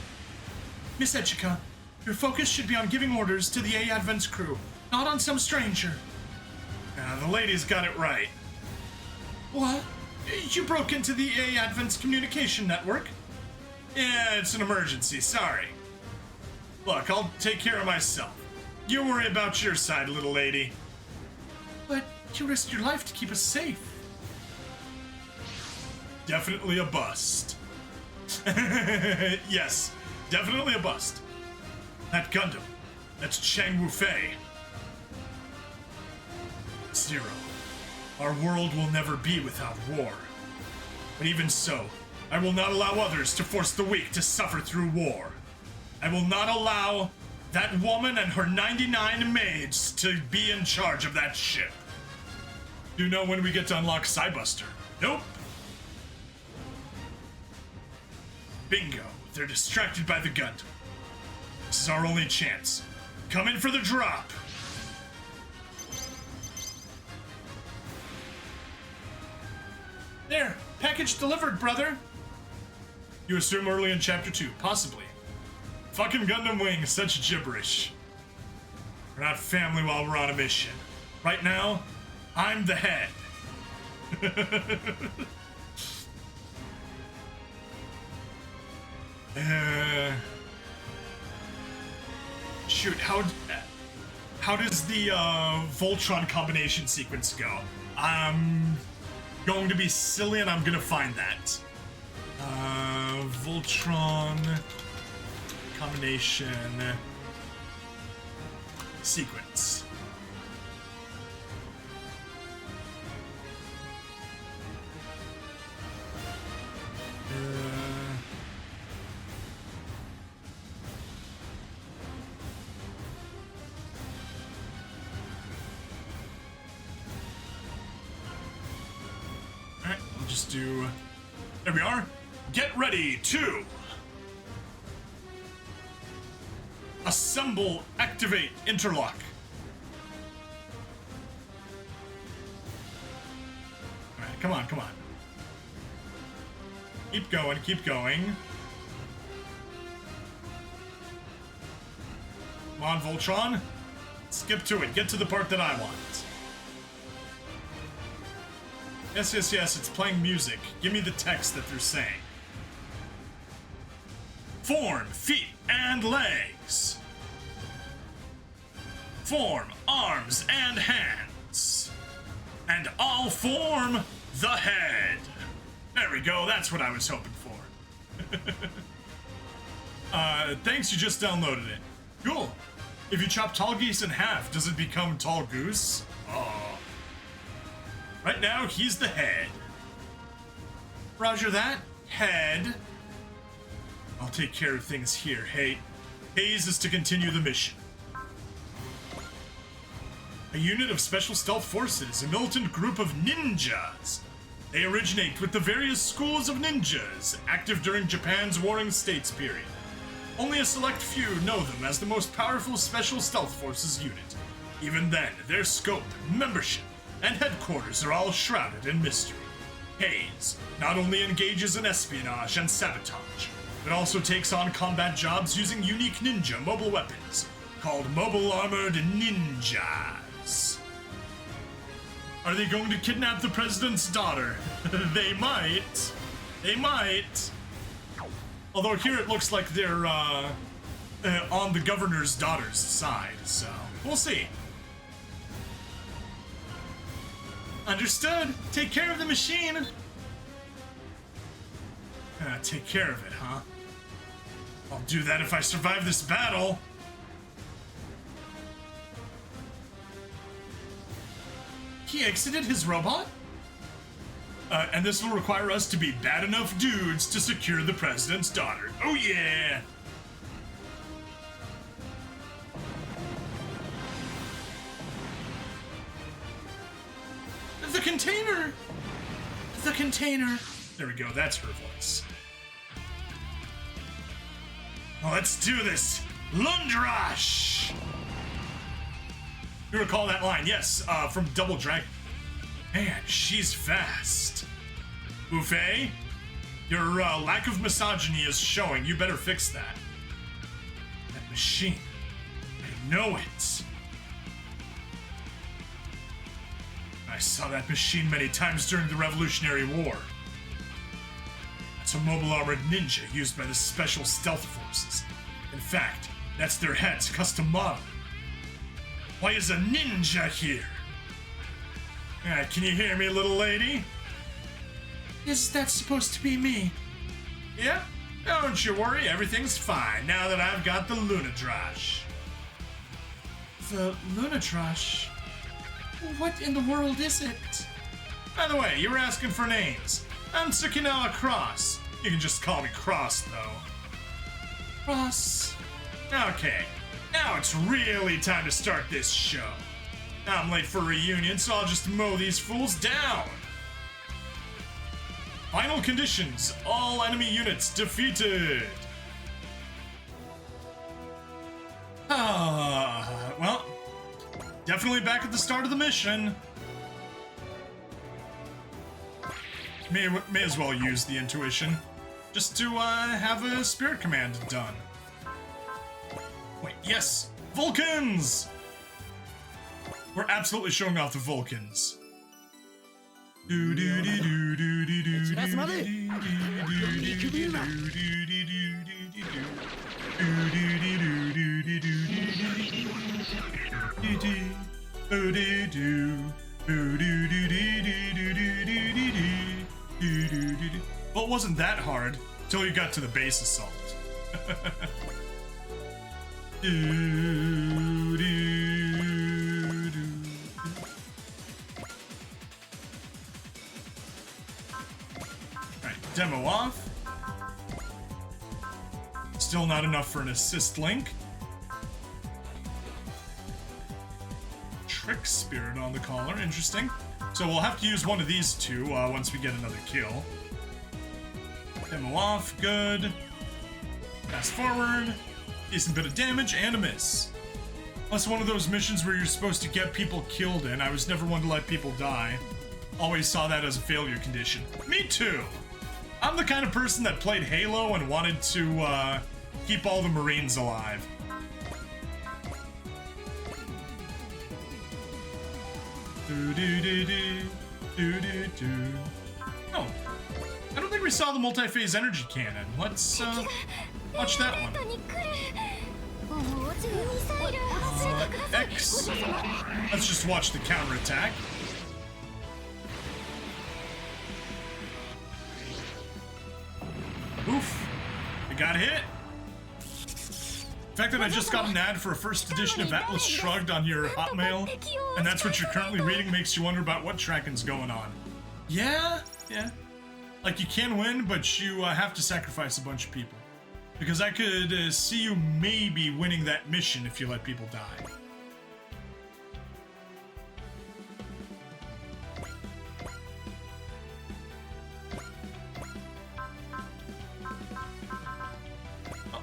Miss Echika, your focus should be on giving orders to the Advent's crew, not on some stranger. The lady's got it right. What? You broke into the Advent's communication network? Yeah, it's an emergency, sorry. Look, I'll take care of myself. You worry about your side, little lady. But you risked your life to keep us safe. Definitely a bust. Yes, definitely a bust. That Gundam, that's Chang Wufei. Zero. Our world will never be without war. But even so, I will not allow others to force the weak to suffer through war. I will not allow that woman and her 99 maids to be in charge of that ship. Do you know when we get to unlock Cybuster? Nope. Bingo. They're distracted by the Gundam. This is our only chance. Come in for the drop. There, package delivered, brother. You assume early in chapter 2, possibly. Fucking Gundam Wing, such gibberish. We're not family while we're on a mission. Right now, I'm the head. Shoot, how does the Voltron combination sequence go? I'm going to be silly and I'm gonna find that. Voltron combination sequence. Alright, we'll just do... There we are. Get ready to... assemble, activate, interlock. come on, come on. Keep going, keep going. Come on, Voltron. Skip to it. Get to the part that I want. Yes, yes, yes, it's playing music. Give me the text that they're saying. Form, feet, and legs. Form, arms, and hands. And all form the head. There we go, that's what I was hoping for. Thanks, you just downloaded it. Cool. If you chop tall geese in half, does it become tall goose? Oh. Right now, he's the head. Roger that. Head. I'll take care of things here. Hey, Hayes is to continue the mission. A unit of special stealth forces, a militant group of ninjas. They originate with the various schools of ninjas, active during Japan's Warring States period. Only a select few know them as the most powerful special stealth forces unit. Even then, their scope, membership, and headquarters are all shrouded in mystery. Hayes not only engages in espionage and sabotage, but also takes on combat jobs using unique ninja mobile weapons, called mobile armored ninjas. Are they going to kidnap the president's daughter? They might. They might. Although here it looks like they're on the governor's daughter's side, so we'll see. Understood. Take care of the machine. Take care of it, huh? I'll do that if I survive this battle. He exited his robot? And this will require us to be bad enough dudes to secure the president's daughter. Oh yeah! The container! The container! There we go, that's her voice. Well, let's do this! Lunedrache! You recall that line? Yes, from Double Dragon. Man, she's fast. Buffet, your lack of misogyny is showing. You better fix that. That machine. I know it. I saw that machine many times during the Revolutionary War. It's a mobile armored ninja used by the Special Stealth Forces. In fact, that's their head's custom model. Why is a ninja here? Can you hear me, little lady? Is that supposed to be me? Yep. Don't you worry, everything's fine now that I've got the Lunedrache. The Lunedrache? What in the world is it? By the way, you were asking for names. I'm Tsukinowa Cross. You can just call me Cross, though. Cross. Okay, now it's really time to start this show. I'm late for a reunion, so I'll just mow these fools down. Final conditions. All enemy units defeated. Well, definitely back at the start of the mission. May as well use the intuition, just to have a spirit command done. Wait, yes, Vulcans! We're absolutely showing off the Vulcans. Well, it wasn't that hard till you got to the base assault. Alright, demo off. Still not enough for an assist link. Trick Spirit on the collar, interesting. So we'll have to use one of these two once we get another kill. Demo off, good. Fast forward. Decent bit of damage and a miss. Plus one of those missions where you're supposed to get people killed in. I was never one to let people die. always saw that as a failure condition. Me too. I'm the kind of person that played Halo and wanted to keep all the Marines alive. Oh, I don't think we saw the multi-phase energy cannon. Let's watch that one. X. Let's just watch the counterattack. Oof. It got hit. The fact that I just got an ad for a first edition of Atlas Shrugged on your Hotmail, and that's what you're currently reading, makes you wonder about what tracking's going on. Yeah. Like, you can win, but you have to sacrifice a bunch of people. Because I could see you maybe winning that mission if you let people die.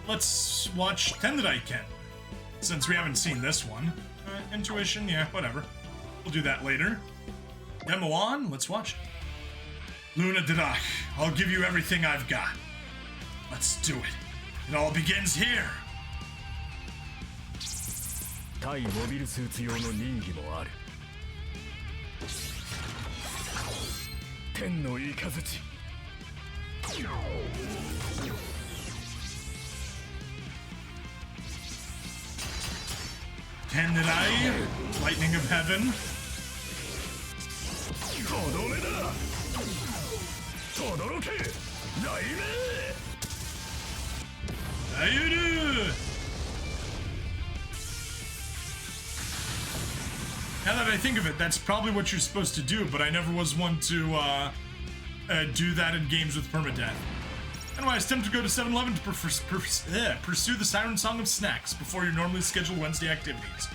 Let's watch Tendai-ken, since we haven't seen this one. Intuition, yeah, whatever. We'll do that later. Demo on, let's watch it. Lunedrache, I'll give you everything I've got. Let's do it. It all begins here. 対モビルスーツ用の任儀もある。天の雷。Tendai, Lightning of Heaven. とどめだ。轟け、雷鳴。Ayuru! Now that I think of it, that's probably what you're supposed to do, but I never was one to do that in games with permadeath. Anyway, it's time to go to 7-Eleven to pursue the Siren Song of Snacks before your normally scheduled Wednesday activities.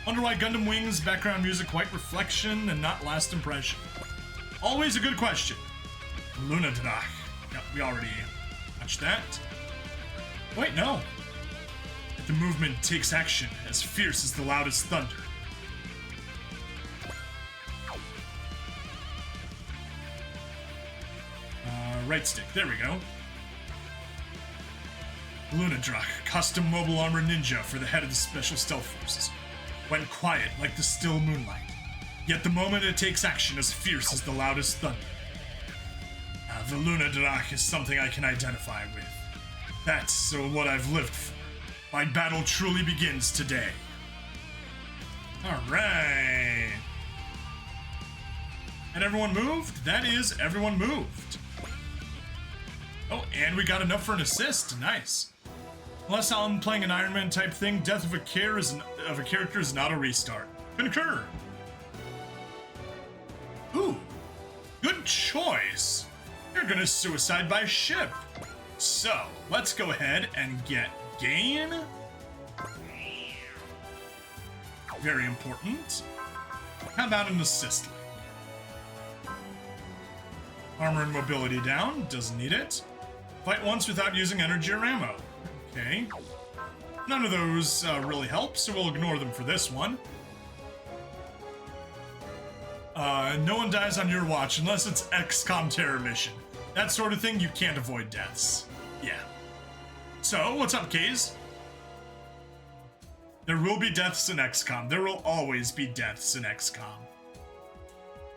Wonder why Gundam Wings, background music, white reflection, and not last impression? Always a good question. Lunedrache. Yep, we already watched that. Wait, no. The movement takes action as fierce as the loudest thunder. Right stick, there we go. Lunedrache, custom mobile armor ninja for the head of the Special Stealth Forces. Went quiet like the still moonlight. Yet the moment it takes action as fierce as the loudest thunder. The Lunedrache is something I can identify with. That's what I've lived for. My battle truly begins today. Alright. And everyone moved? That is, everyone moved. Oh, and we got enough for an assist. Nice. Unless I'm playing an Iron Man type thing, death of a character is not a restart. Concur. Ooh, good choice. You're gonna suicide by ship. So, let's go ahead and get gain. Very important. How about an assist? Armor and mobility down, doesn't need it. Fight once without using energy or ammo. Okay. None of those really help, so we'll ignore them for this one. No one dies on your watch unless it's XCOM terror mission. That sort of thing, you can't avoid deaths. Yeah. So, what's up, Kaze? There will be deaths in XCOM. There will always be deaths in XCOM.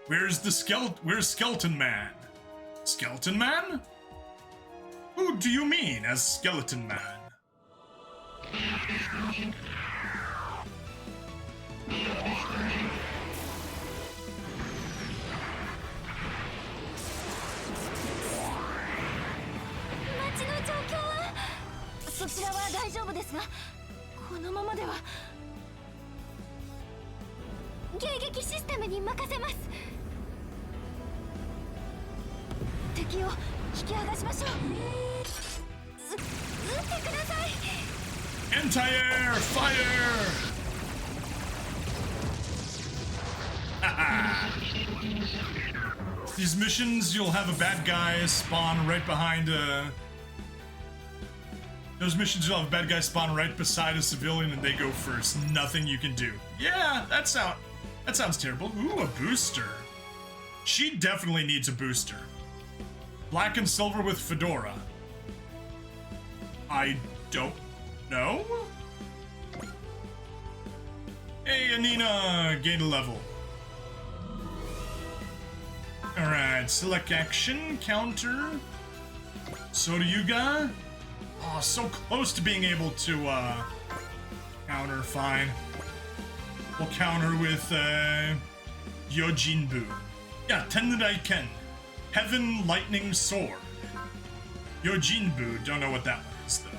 Where's Skeleton Man? Skeleton Man? Who do you mean as Skeleton Man? Anti-air! Fire! These missions, you'll have a bad guy spawn right behind Those missions, you'll have a bad guy spawn right beside a civilian and they go first. Nothing you can do. Yeah, that sounds terrible. Ooh, a booster. She definitely needs a booster. Black and silver with Fedora. I don't know. Hey, Anina, gain a level. Alright, select action, counter. Soryuga. Oh, so close to being able to, counter, fine. We'll counter with, Yojinbu. Yeah, Tenraiken. Heaven Lightning Sword. Yojinbu, don't know what that one is, though.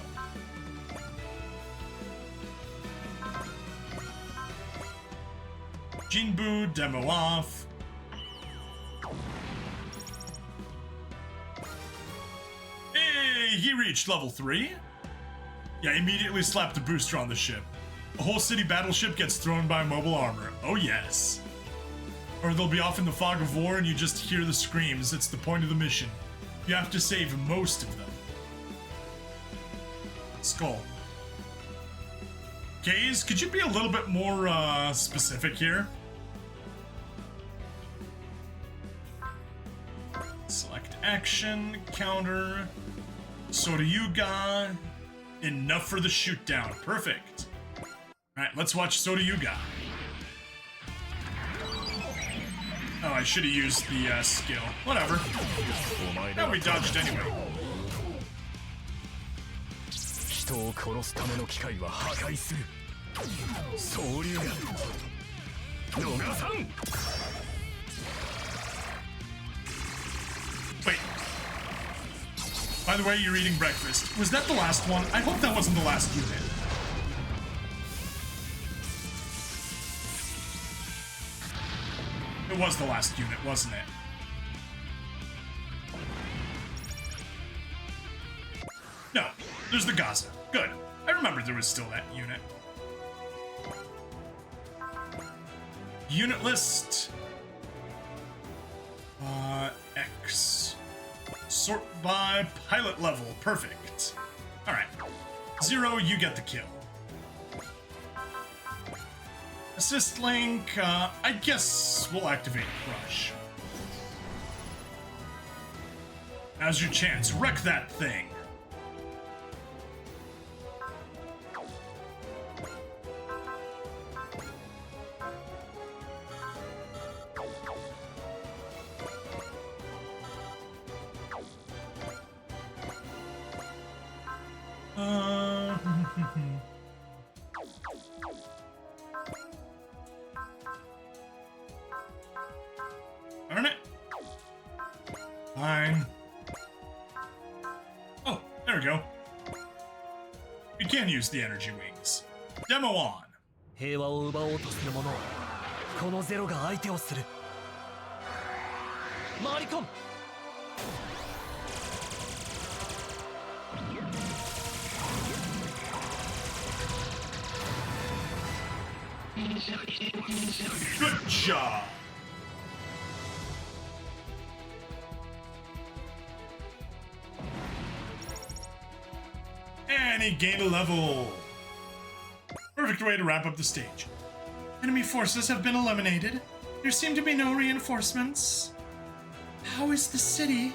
Jinbu, demo off. Hey, he reached level 3. Yeah, immediately slapped a booster on the ship. A whole city battleship gets thrown by mobile armor. Oh yes. Or they'll be off in the fog of war and you just hear the screams. It's the point of the mission. You have to save most of them. Skull. Gaze, could you be a little bit more specific here? Select action, counter, Soryuga. Enough for the shoot down. Perfect. Alright, let's watch Soryuga. Oh, I should have used the skill. Whatever. Now we dodged anyway. 人を殺すための機械は破壊する。総流が逃さん。 Wait. By the way, you're eating breakfast. Was that the last one? I hope that wasn't the last unit. It was the last unit, wasn't it? No, there's the Gaza. Good. I remembered there was still that unit. Unit list. X. Sort by pilot level. Perfect. Alright. 0, you get the kill. Assist link, I guess we'll activate Crush. Now's your chance. Wreck that thing. Darn it. Fine. Oh, there we go. We can use the energy wings. Demo on. 平和を奪おうとする者はこのゼロが相手をする。回り込む。Good job. And he gained a level. Perfect way to wrap up the stage. Enemy forces have been eliminated. There seem to be no reinforcements. How is the city?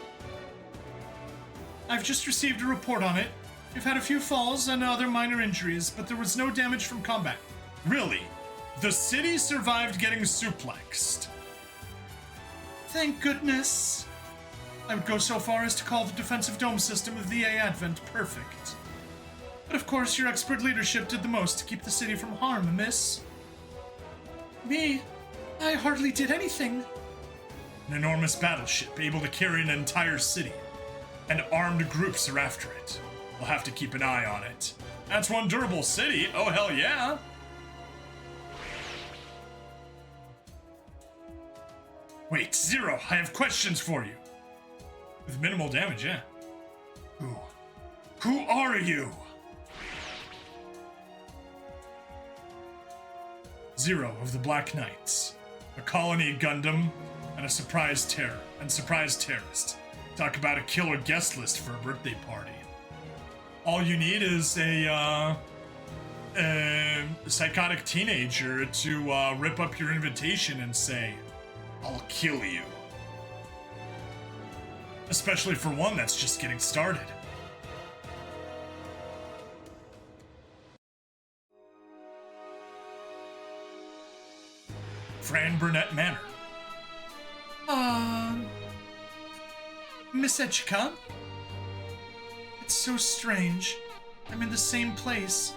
I've just received a report on it. We've had a few falls and other minor injuries, but there was no damage from combat. Really? The city survived getting suplexed. Thank goodness. I would go so far as to call the defensive dome system of the A Advent perfect. But of course, your expert leadership did the most to keep the city from harm, miss. Me? I hardly did anything. An enormous battleship able to carry an entire city. And armed groups are after it. We'll have to keep an eye on it. That's one durable city. Oh, hell yeah. Wait, Zero, I have questions for you. With minimal damage, yeah. Who are you? Zero of the Black Knights. A colony Gundam and a surprise terrorist. Talk about a killer guest list for a birthday party. All you need is a psychotic teenager to rip up your invitation and say, I'll kill you. especially for one that's just getting started. Franburnett Manor. Miss Echika? It's so strange. I'm in the same place,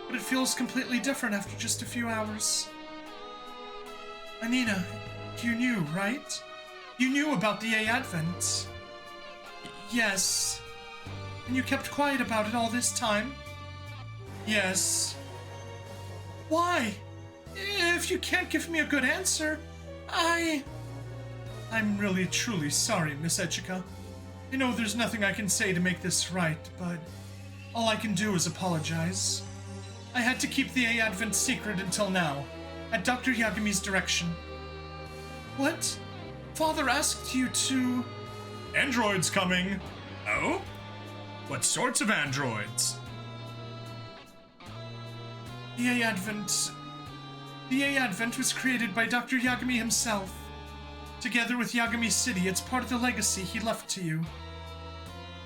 but it feels completely different after just a few hours. Anina, you knew, right? You knew about the Advent. Yes. And you kept quiet about it all this time? Yes. Why? If you can't give me a good answer, I'm really truly sorry, Miss Echika. I know there's nothing I can say to make this right, but all I can do is apologize. I had to keep the Advent secret until now, at Dr. Yagami's direction. What? Father asked you to... Androids coming. Oh? What sorts of androids? The Advent was created by Dr. Yagami himself. Together with Yagami City, it's part of the legacy he left to you.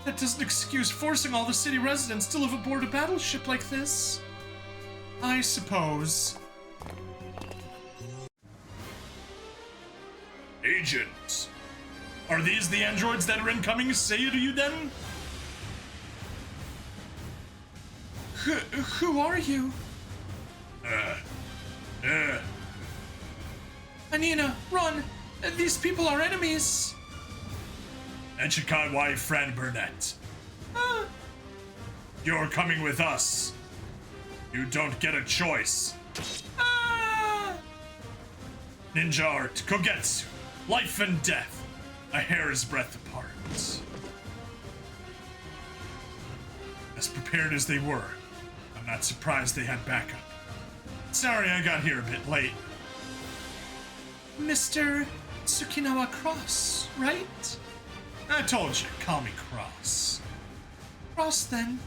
That doesn't excuse forcing all the city residents to live aboard a battleship like this. I suppose. Agent, are these the androids that are incoming, say to you then? Who are you? Anina, run! These people are enemies! Echika Y Franburnett. You're coming with us. You don't get a choice. Ninja art, Kogetsu, life and death, a hair's breadth apart. As prepared as they were, I'm not surprised they had backup. Sorry I got here a bit late. Mr. Tsukinowa Cross, right? I told you, call me Cross. Cross, then.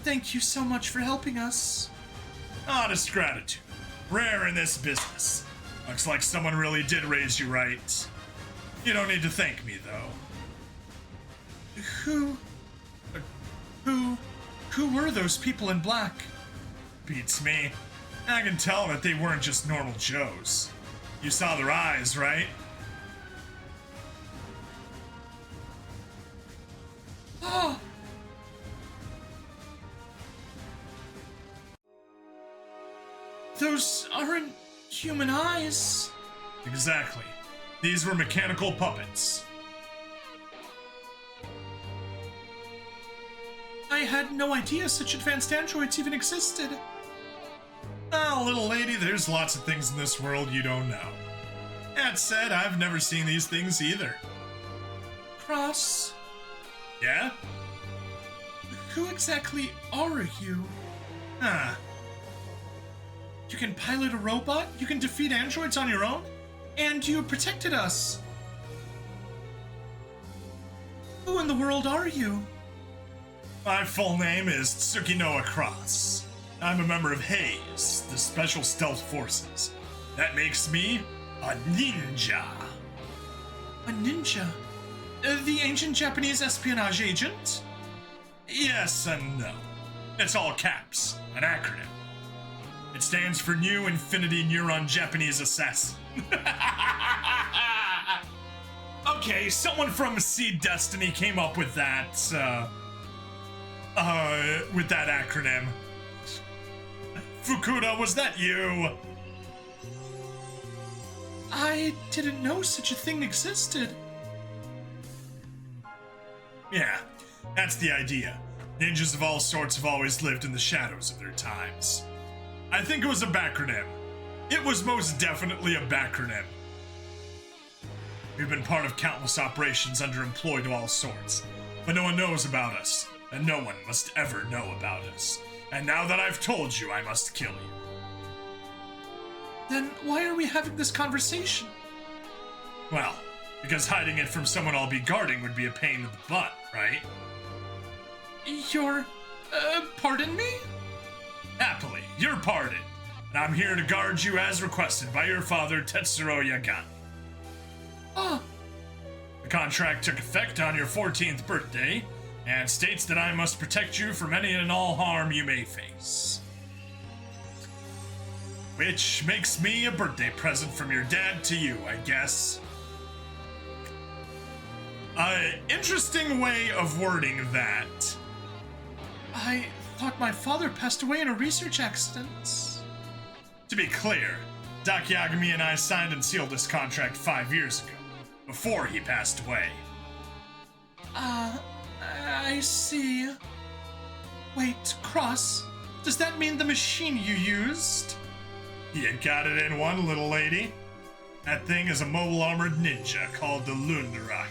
Thank you so much for helping us. Honest gratitude. Rare in this business. Looks like someone really did raise you right. You don't need to thank me, though. Who were those people in black? Beats me. I can tell that they weren't just normal Joes. You saw their eyes, right? Oh! Those aren't human eyes. Exactly. These were mechanical puppets. I had no idea such advanced androids even existed. Oh, little lady, there's lots of things in this world you don't know. That said, I've never seen these things either. Cross? Yeah? Who exactly are you? You can pilot a robot, you can defeat androids on your own, and you protected us. Who in the world are you? My full name is Tsukinowa Cross. I'm a member of Haze, the Special Stealth Forces. That makes me a ninja. A ninja? The ancient Japanese espionage agent? Yes and no. It's all caps, an acronym. It stands for New Infinity Neuron Japanese Assassin. Okay, someone from Seed Destiny came up with that, with that acronym. Fukuda, was that you? I didn't know such a thing existed. Yeah, that's the idea. Ninjas of all sorts have always lived in the shadows of their times. I think it was a backronym. It was most definitely a backronym. We've been part of countless operations underemployed of all sorts, but no one knows about us, and no one must ever know about us. And now that I've told you, I must kill you. Then why are we having this conversation? Well, because hiding it from someone I'll be guarding would be a pain in the butt, right? Pardon me? Happily, you're pardoned, and I'm here to guard you as requested by your father, Tetsuro Yagami. The contract took effect on your 14th birthday and states that I must protect you from any and all harm you may face. Which makes me a birthday present from your dad to you, I guess. Interesting way of wording that. I thought my father passed away in a research accident. To be clear, Doc Yagami and I signed and sealed this contract 5 years ago, before he passed away. I see. Wait, Cross, does that mean the machine you used? You got it in one, little lady. That thing is a mobile armored ninja called the Lunedrache,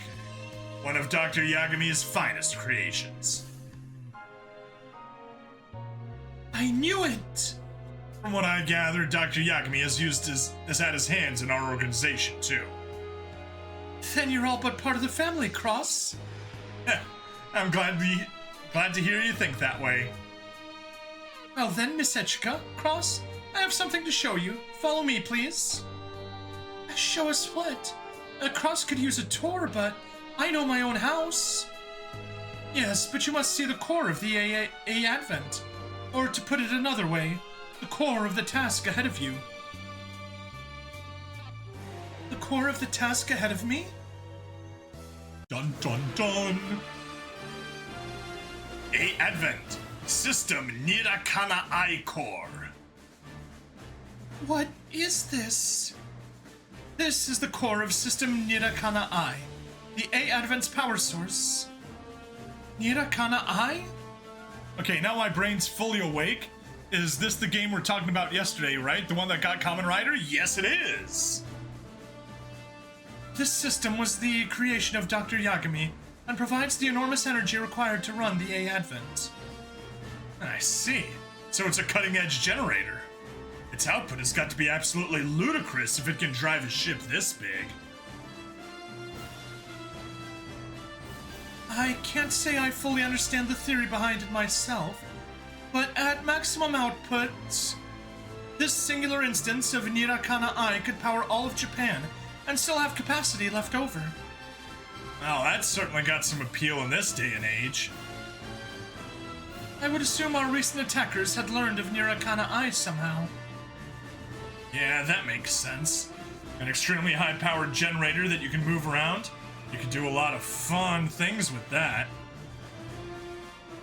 one of Dr. Yagami's finest creations. I knew it! From what I gather, Dr. Yagami has had his hands in our organization, too. Then you're all but part of the family, Cross. I'm glad to hear you think that way. Well then, Miss Echika, Cross, I have something to show you. Follow me, please. Show us what? Cross could use a tour, but I know my own house. Yes, but you must see the core of the A Advent. Or to put it another way, the core of the task ahead of you. The core of the task ahead of me? Dun dun dun! A Advent, System Nirakana I Core. What is this? This is the core of System Nirakana I, the A Advent's power source. Nirakana I? Okay, now my brain's fully awake. Is this the game we're talking about yesterday, right? The one that got Kamen Rider? Yes, it is! This system was the creation of Dr. Yagami and provides the enormous energy required to run the A Advent. I see. So it's a cutting-edge generator. Its output has got to be absolutely ludicrous if it can drive a ship this big. I can't say I fully understand the theory behind it myself, but at maximum output, this singular instance of Nirakana I could power all of Japan and still have capacity left over. Well, that's certainly got some appeal in this day and age. I would assume our recent attackers had learned of Nirakana I somehow. Yeah, that makes sense. An extremely high-powered generator that you can move around. You can do a lot of fun things with that.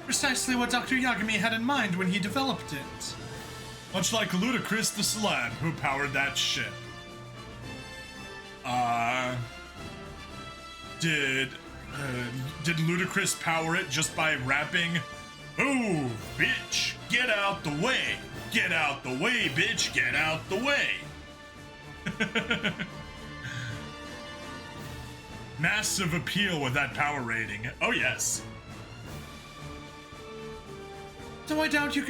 Precisely what Dr. Yagami had in mind when he developed it. Much like Ludacris the Celeb, who powered that ship. Did Ludacris power it just by rapping, "Move, bitch, get out the way. Get out the way, bitch, get out the way." Massive appeal with that power rating. Oh yes. Though I doubt you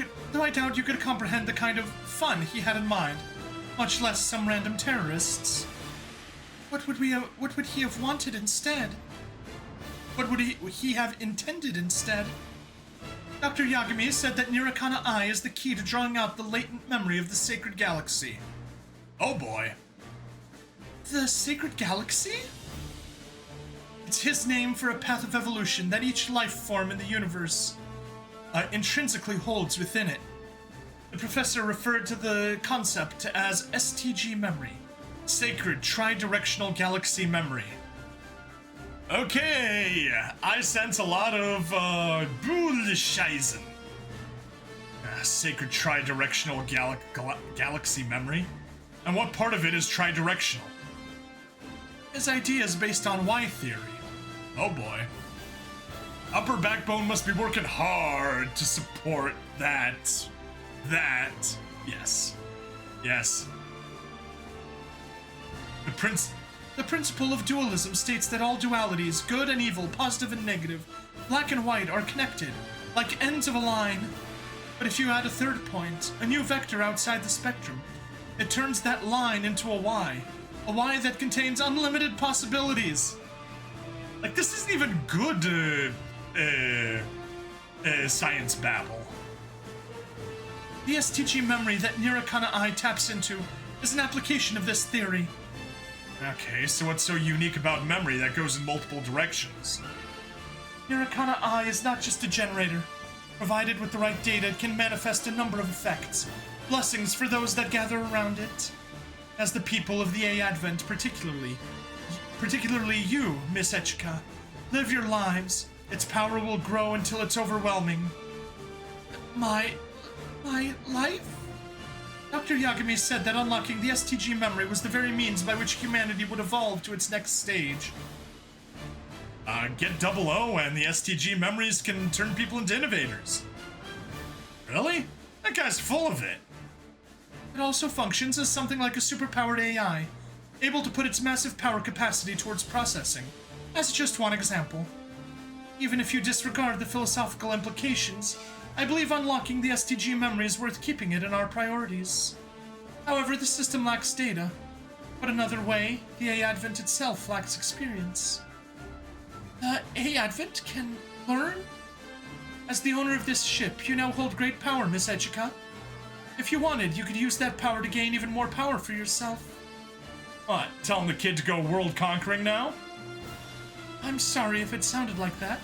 could comprehend the kind of fun he had in mind, much less some random terrorists. What would he have wanted instead? What would he have intended instead? Dr. Yagami said that Nirakana I is the key to drawing out the latent memory of the sacred galaxy. Oh boy. The sacred galaxy? It's his name for a path of evolution that each life form in the universe intrinsically holds within it. The professor referred to the concept as STG memory, Sacred Tri-Directional Galaxy Memory. Okay, I sense a lot of Bullscheißen. Sacred Tri-Directional Galaxy Memory? And what part of it is tri-directional? His idea is based on Y theory. Oh boy. Upper backbone must be working hard to support that. Yes. Yes. The principle of dualism states that all dualities, good and evil, positive and negative, black and white, are connected, like ends of a line. But if you add a third point, a new vector outside the spectrum, it turns that line into a Y that contains unlimited possibilities. Like, this isn't even good, science babble. The STG memory that Nirakana I taps into is an application of this theory. Okay, so what's so unique about memory that goes in multiple directions? Nirikana Eye is not just a generator. Provided with the right data, it can manifest a number of effects. Blessings for those that gather around it. As the people of the A Advent, particularly you, Miss Echika, live your lives. Its power will grow until it's overwhelming. My life? Dr. Yagami said that unlocking the STG memory was the very means by which humanity would evolve to its next stage. Get Double O and the STG memories can turn people into innovators. Really? That guy's full of it. It also functions as something like a superpowered AI, able to put its massive power capacity towards processing. That's just one example. Even if you disregard the philosophical implications, I believe unlocking the STG memory is worth keeping it in our priorities. However, the system lacks data. Put another way, the A Advent itself lacks experience. The A Advent can learn? As the owner of this ship, you now hold great power, Miss Echika. If you wanted, you could use that power to gain even more power for yourself. What, telling the kid to go world-conquering now? I'm sorry if it sounded like that.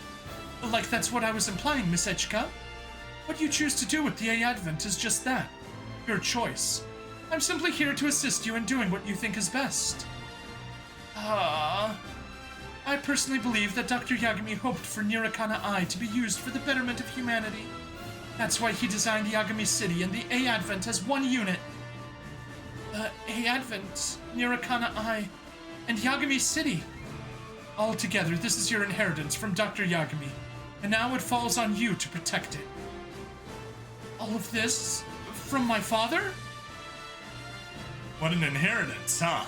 Like that's what I was implying, Miss Echika. What you choose to do with the A Advent is just that. Your choice. I'm simply here to assist you in doing what you think is best. I personally believe that Dr. Yagami hoped for Nirikana Eye to be used for the betterment of humanity. That's why he designed Yagami City and the A Advent as one unit. The A Advent, Nirikana Eye, and Yagami City. Altogether, this is your inheritance from Dr. Yagami, and now it falls on you to protect it. All of this from my father? What an inheritance, huh?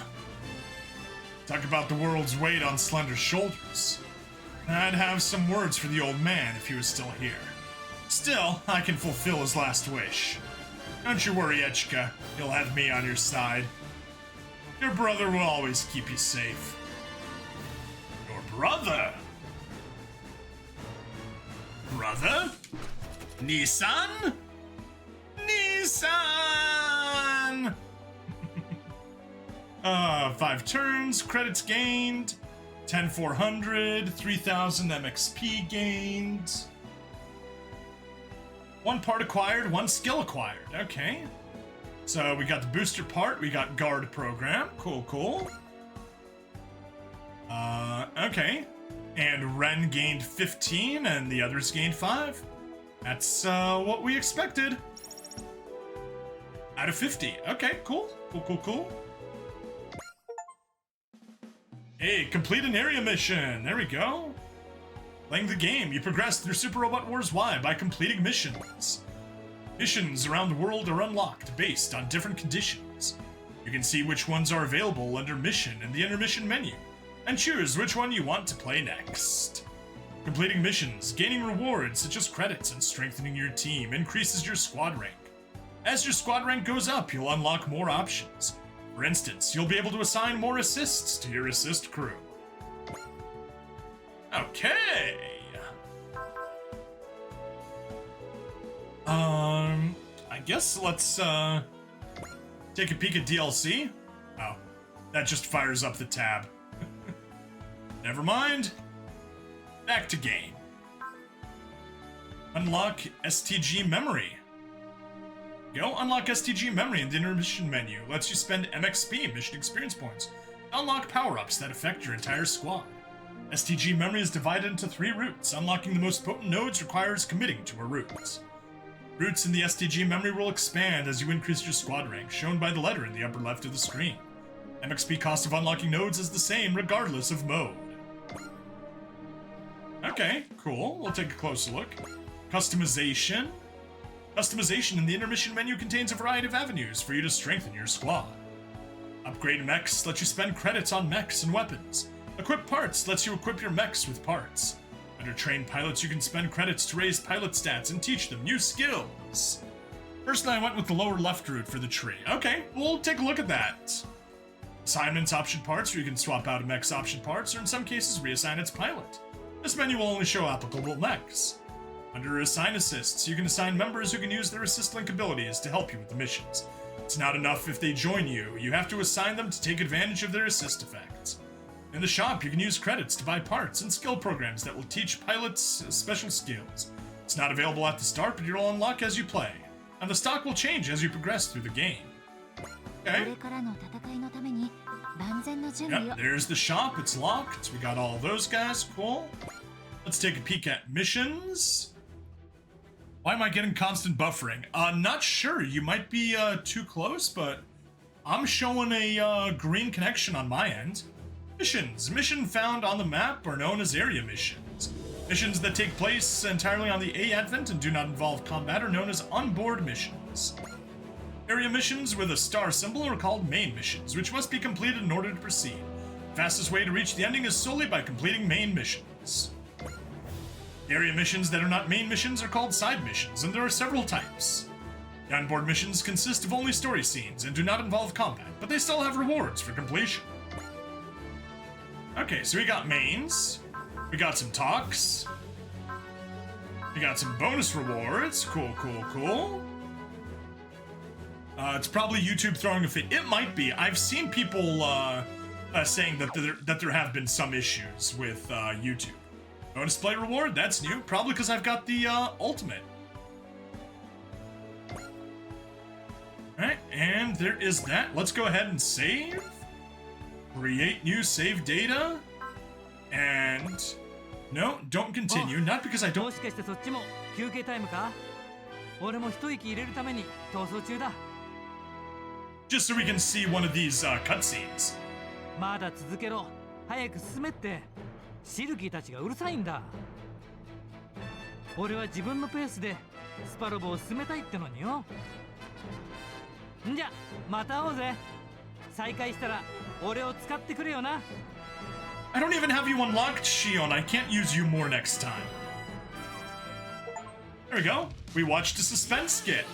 Talk about the world's weight on slender shoulders. I'd have some words for the old man if he was still here. Still, I can fulfill his last wish. Don't you worry, Echika. You'll have me on your side. Your brother will always keep you safe. Your brother? Brother? Nissan? Nissan! 5 turns, credits gained, 10,400, 3,000 MXP gained. 1 part acquired, 1 skill acquired. Okay. So we got the booster part, we got guard program. Cool, cool. Okay. And Ren gained 15 and the others gained 5. That's what we expected. Out of 50. Okay, cool. Cool. Hey, complete an area mission. There we go. Playing the game, you progress through Super Robot Wars Y by completing missions. Missions around the world are unlocked based on different conditions. You can see which ones are available under Mission in the intermission menu, and choose which one you want to play next. Completing missions, gaining rewards such as credits and strengthening your team increases your squad rank. As your squad rank goes up, you'll unlock more options. For instance, you'll be able to assign more assists to your assist crew. Okay. I guess let's take a peek at DLC. Oh, that just fires up the tab. Never mind. Back to game. Unlock STG memory. Go unlock STG memory in the intermission menu. Lets you spend MXP, mission experience points, to unlock power-ups that affect your entire squad. STG memory is divided into 3 routes. Unlocking the most potent nodes requires committing to a route. Routes in the STG memory will expand as you increase your squad rank, shown by the letter in the upper left of the screen. MXP cost of unlocking nodes is the same regardless of mode. Okay, cool. We'll take a closer look. Customization. Customization in the intermission menu contains a variety of avenues for you to strengthen your squad. Upgrade mechs lets you spend credits on mechs and weapons. Equip parts lets you equip your mechs with parts. Under trained pilots, you can spend credits to raise pilot stats and teach them new skills. Personally, I went with the lower left route for the tree. Okay, we'll take a look at that. Assignments option parts, where you can swap out a mech's option parts, or in some cases reassign its pilot. This menu will only show applicable mechs. Under Assign Assists, you can assign members who can use their assist link abilities to help you with the missions. It's not enough if they join you. You have to assign them to take advantage of their assist effects. In the shop, you can use credits to buy parts and skill programs that will teach pilots special skills. It's not available at the start, but you'll unlock as you play. And the stock will change as you progress through the game. Okay. Yep, there's the shop. It's locked. We got all those guys. Cool. Let's take a peek at missions. Why am I getting constant buffering? Not sure. You might be too close, but I'm showing a green connection on my end. Missions. Mission found on the map are known as area missions. Missions that take place entirely on the A Advent and do not involve combat are known as onboard missions. Area missions with a star symbol are called main missions, which must be completed in order to proceed. The fastest way to reach the ending is solely by completing main missions. Area missions that are not main missions are called side missions, and there are several types. The onboard missions consist of only story scenes and do not involve combat, but they still have rewards for completion. Okay, so we got mains, we got some talks, we got some bonus rewards. Cool, cool, cool. It's probably YouTube throwing a fit. It might be. I've seen people saying that there have been some issues with YouTube. Bonus play reward, that's new. Probably because I've got the ultimate. Alright, and there is that. Let's go ahead and save. Create new save data. And no, don't continue. Not because I don't. Just so we can see one of these cutscenes. まだ続けろ。早く進めって。シルキーたちがうるさいんだ。俺は自分のペースでスパロボを進めたいってのによ。んじゃ、また会おうぜ。再会したら俺を使ってくれよな。I don't even have you unlocked, Shion. I can't use you more next time. There we go. We watched a suspense skit.